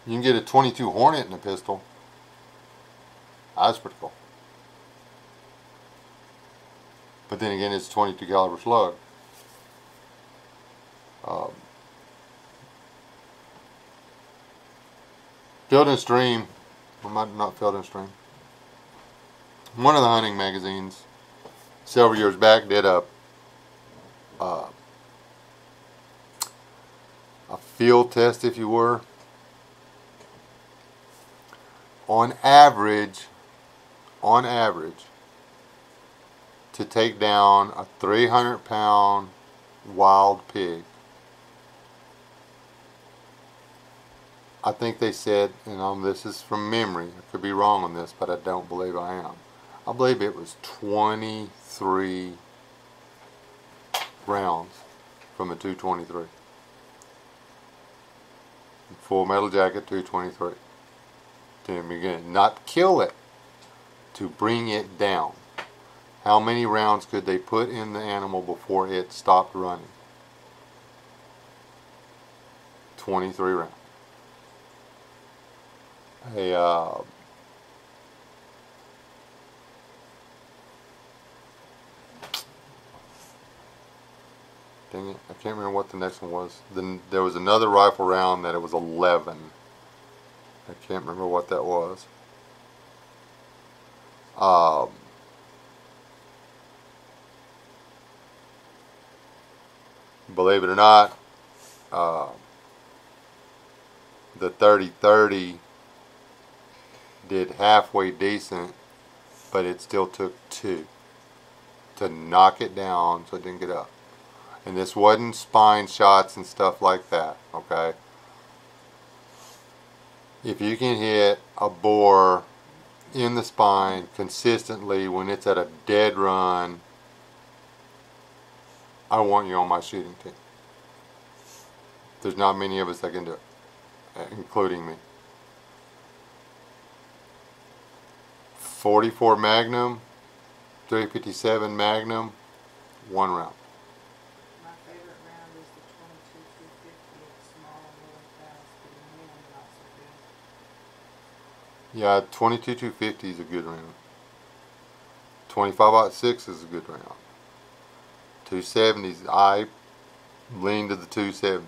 you can get a 22 Hornet in a pistol. That's pretty cool. But then again, it's a 22 caliber slug. Field and Stream, well, not Field and Stream. One of the hunting magazines several years back did a field test, if you were. On average, to take down a 300-pound wild pig, I think they said, and this is from memory, I could be wrong on this, but I don't believe I am. I believe it was 23 rounds from a 223. Full Metal Jacket 223. To begin, not kill it, to bring it down. How many rounds could they put in the animal before it stopped running? 23 rounds. Dang it, I can't remember what the next one was. Then there was another rifle round that it was 11. I can't remember what that was. Believe it or not, the 30-30 did halfway decent, but it still took 2 to knock it down so it didn't get up. And this wasn't spine shots and stuff like that, okay? If you can hit a boar in the spine consistently when it's at a dead run, I want you on my shooting team. There's not many of us that can do it, including me. 44 Magnum, 357 Magnum, 1 round. My favorite round is the 22-250. It's small and really fast, but in the end, not so good. Yeah, 22-250 is a good round. 25-06 is a good round. 270s, I lean to the 270.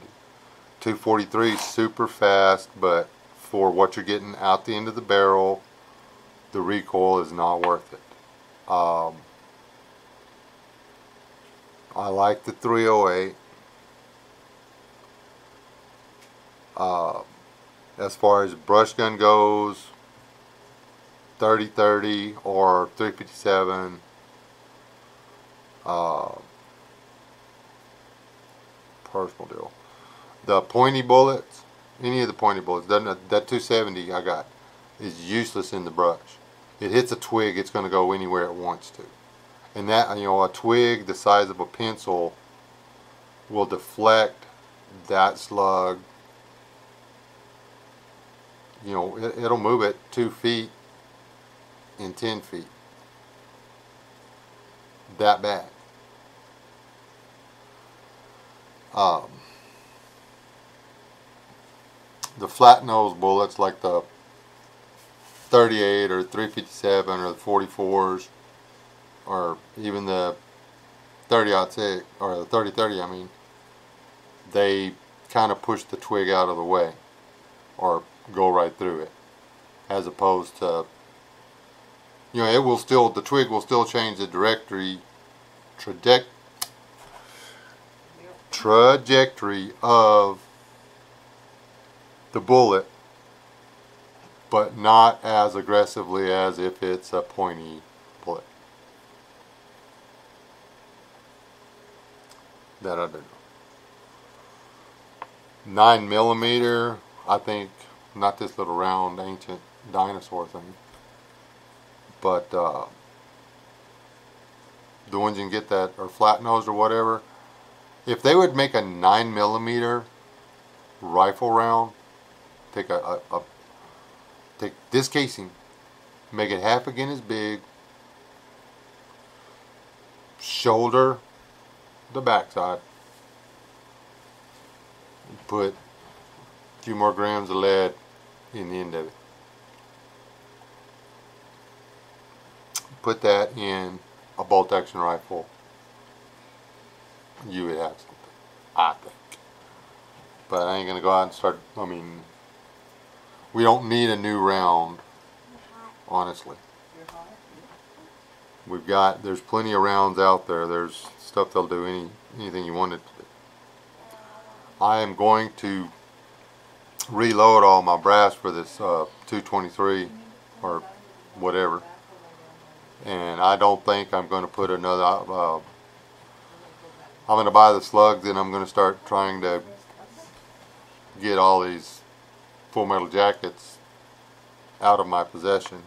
243 is super fast, but for what you're getting out the end of the barrel, the recoil is not worth it. I like the 308. As far as brush gun goes, 30-30 or 357. Personal deal. The pointy bullets, any of the pointy bullets, that 270 I got is useless in the brush. It hits a twig, it's going to go anywhere it wants to. And that, you know, a twig the size of a pencil will deflect that slug. You know, it'll move it 2 feet in 10 feet. That bad. The flat nose bullets like the 38 or 357 or the 44s or even the 30-06 or the 30-30, I mean, they kind of push the twig out of the way or go right through it, as opposed to, you know, it will still, the twig will still change the trajectory of the bullet, but not as aggressively as if it's a pointy bullet. That I don't know. 9mm, I think, not this little round ancient dinosaur thing, but the ones you can get that are flat nosed or whatever. If they would make a 9mm rifle round, take take this casing, make it half again as big, shoulder the backside, put a few more grams of lead in the end of it. Put that in a bolt action rifle, you would have something, I think. But I ain't gonna go out and start, I mean, we don't need a new round, honestly. We've got, there's plenty of rounds out there. There's stuff that'll do anything you want it to do. I am going to reload all my brass for this 223 or whatever. And I don't think I'm going to put another, I'm going to buy the slugs and I'm going to start trying to get all these Full Metal Jackets out of my possession.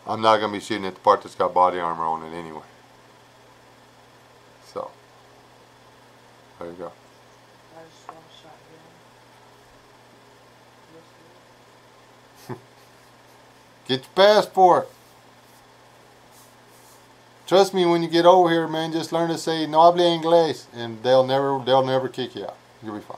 I'm not going to be shooting at the part that's got body armor on it anyway. So, there you go. I just want a shotgun. Get your passport. Trust me, when you get over here, man, just learn to say "no hablo inglés," and they'll never kick you out. You'll be fine.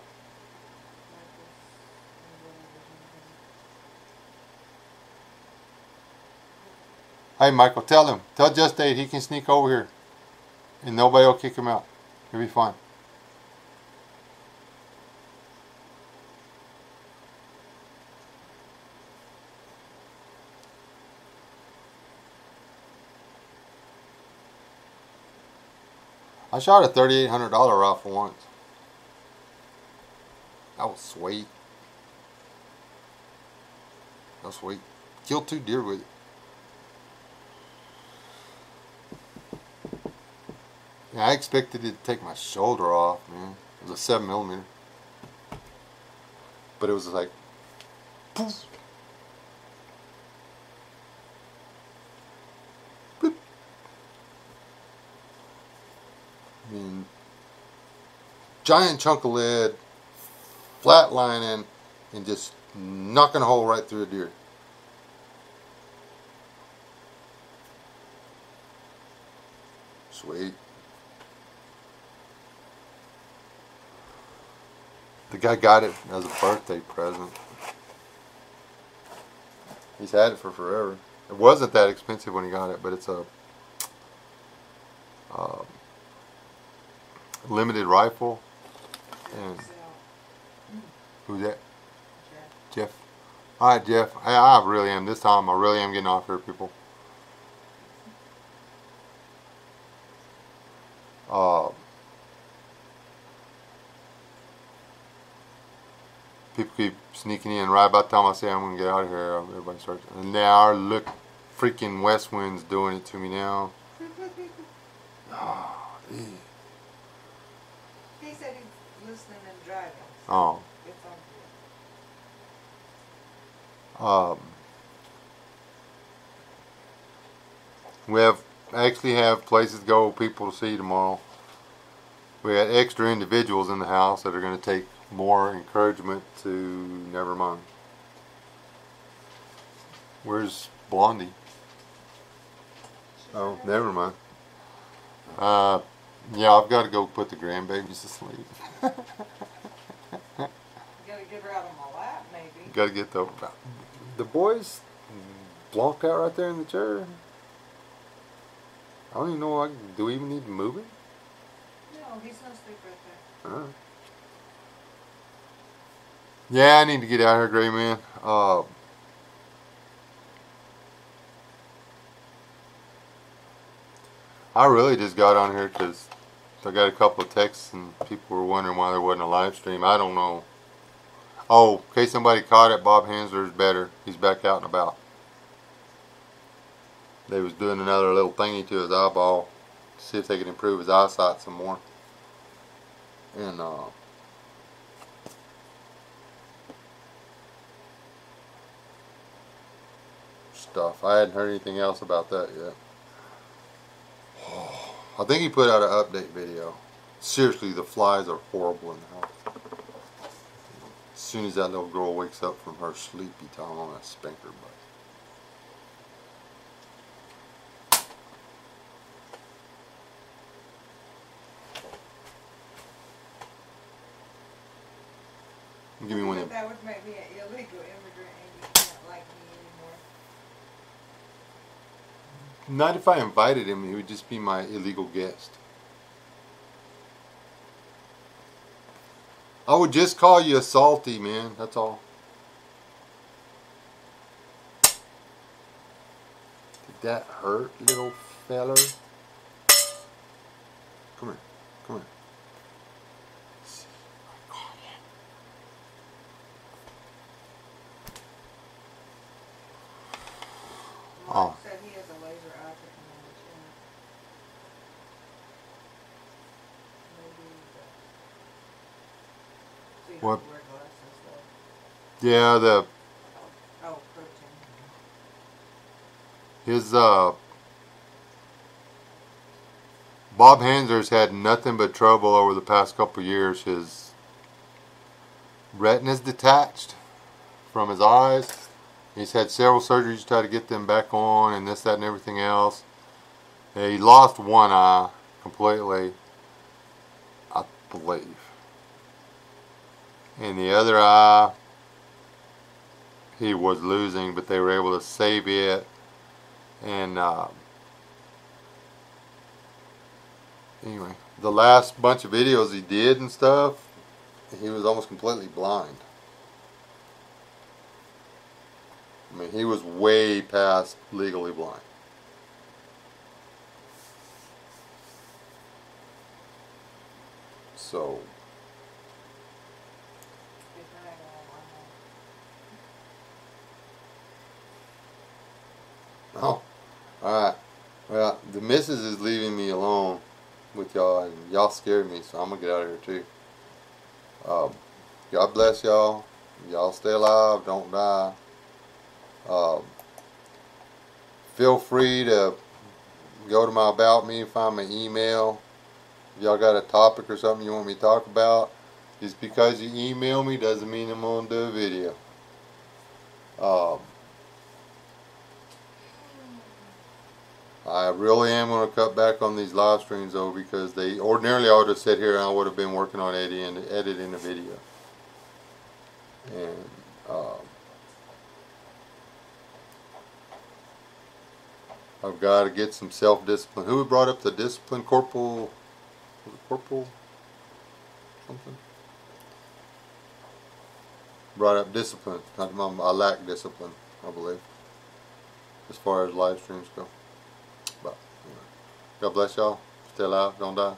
Hey, Michael, tell Just Date he can sneak over here, and nobody will kick him out. He'll be fine. I shot a $3,800 rifle once. That was sweet. That was sweet. Killed 2 deer with it. Yeah, I expected it to take my shoulder off, man. It was a 7mm. But it was like Poof. Boop. I mean, giant chunk of lead, flatlining, and just knocking a hole right through a deer. Sweet. The guy got it as a birthday present. He's had it for forever. It wasn't that expensive when he got it, but it's a limited rifle. And who's that? Jeff. Alright, Jeff. I really am. This time I really am getting off here, people. People keep sneaking in. Right about the time I say I'm going to get out of here, everybody starts. And now, look, freaking West Wind's doing it to me now. Oh, he said he's listening and driving. So oh. it's all good. We actually have places to go, people to see tomorrow. We got extra individuals in the house that are going to take more encouragement to never mind. Where's Blondie? Oh, never mind. Yeah, I've got to go put the grandbabies to sleep. You gotta get her out on my lap, maybe. Got to get the boys blonked out right there in the chair. I don't even know. Do we even need to move it? No, he's gonna sleep right there. Alright. Yeah, I need to get out of here, Gray Man. I really just got on here because I got a couple of texts and people were wondering why there wasn't a live stream. I don't know. Oh, in case somebody caught it, Bob Hansler's better. He's back out and about. They was doing another little thingy to his eyeball to see if they could improve his eyesight some more. And stuff. I hadn't heard anything else about that yet. I think he put out an update video. Seriously, the flies are horrible in the house. As soon as that little girl wakes up from her sleepy time, I'm gonna spank her butt. Give me one of them. That would make me an illegal immigrant and you can't like me anymore. Not if I invited him, he would just be my illegal guest. I would just call you a salty, man. That's all. Did that hurt, little feller? Come here. Come here. See, I caught him. Mark said he has a laser eye technology. Maybe so you What? have to wear glasses though. Yeah, Oh, protein. his Bob Hansler's had nothing but trouble over the past couple years. His retina's detached from his eyes. He's had several surgeries to try to get them back on and this, that, and everything else. He lost one eye completely, I believe. And the other eye he was losing, but they were able to save it. And anyway, the last bunch of videos he did and stuff, he was almost completely blind. I mean, he was way past legally blind. So, oh, alright. Well, the missus is leaving me alone with y'all, and y'all scared me, so I'm going to get out of here too. God bless y'all. Y'all stay alive, don't die. Feel free to go to my About Me and find my email. If y'all got a topic or something you want me to talk about, just because you email me doesn't mean I'm going to do a video. I really am going to cut back on these live streams though, because ordinarily I would have sat here and I would have been working on editing the video. And I've got to get some self-discipline. Who brought up the discipline? Corporal, was it Corporal something? Brought up discipline. I lack discipline, I believe, as far as live streams go. But anyway, God bless y'all. Stay alive, don't die.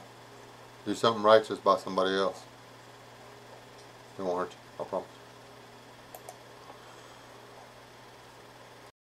Do something righteous by somebody else. It won't hurt you, I promise.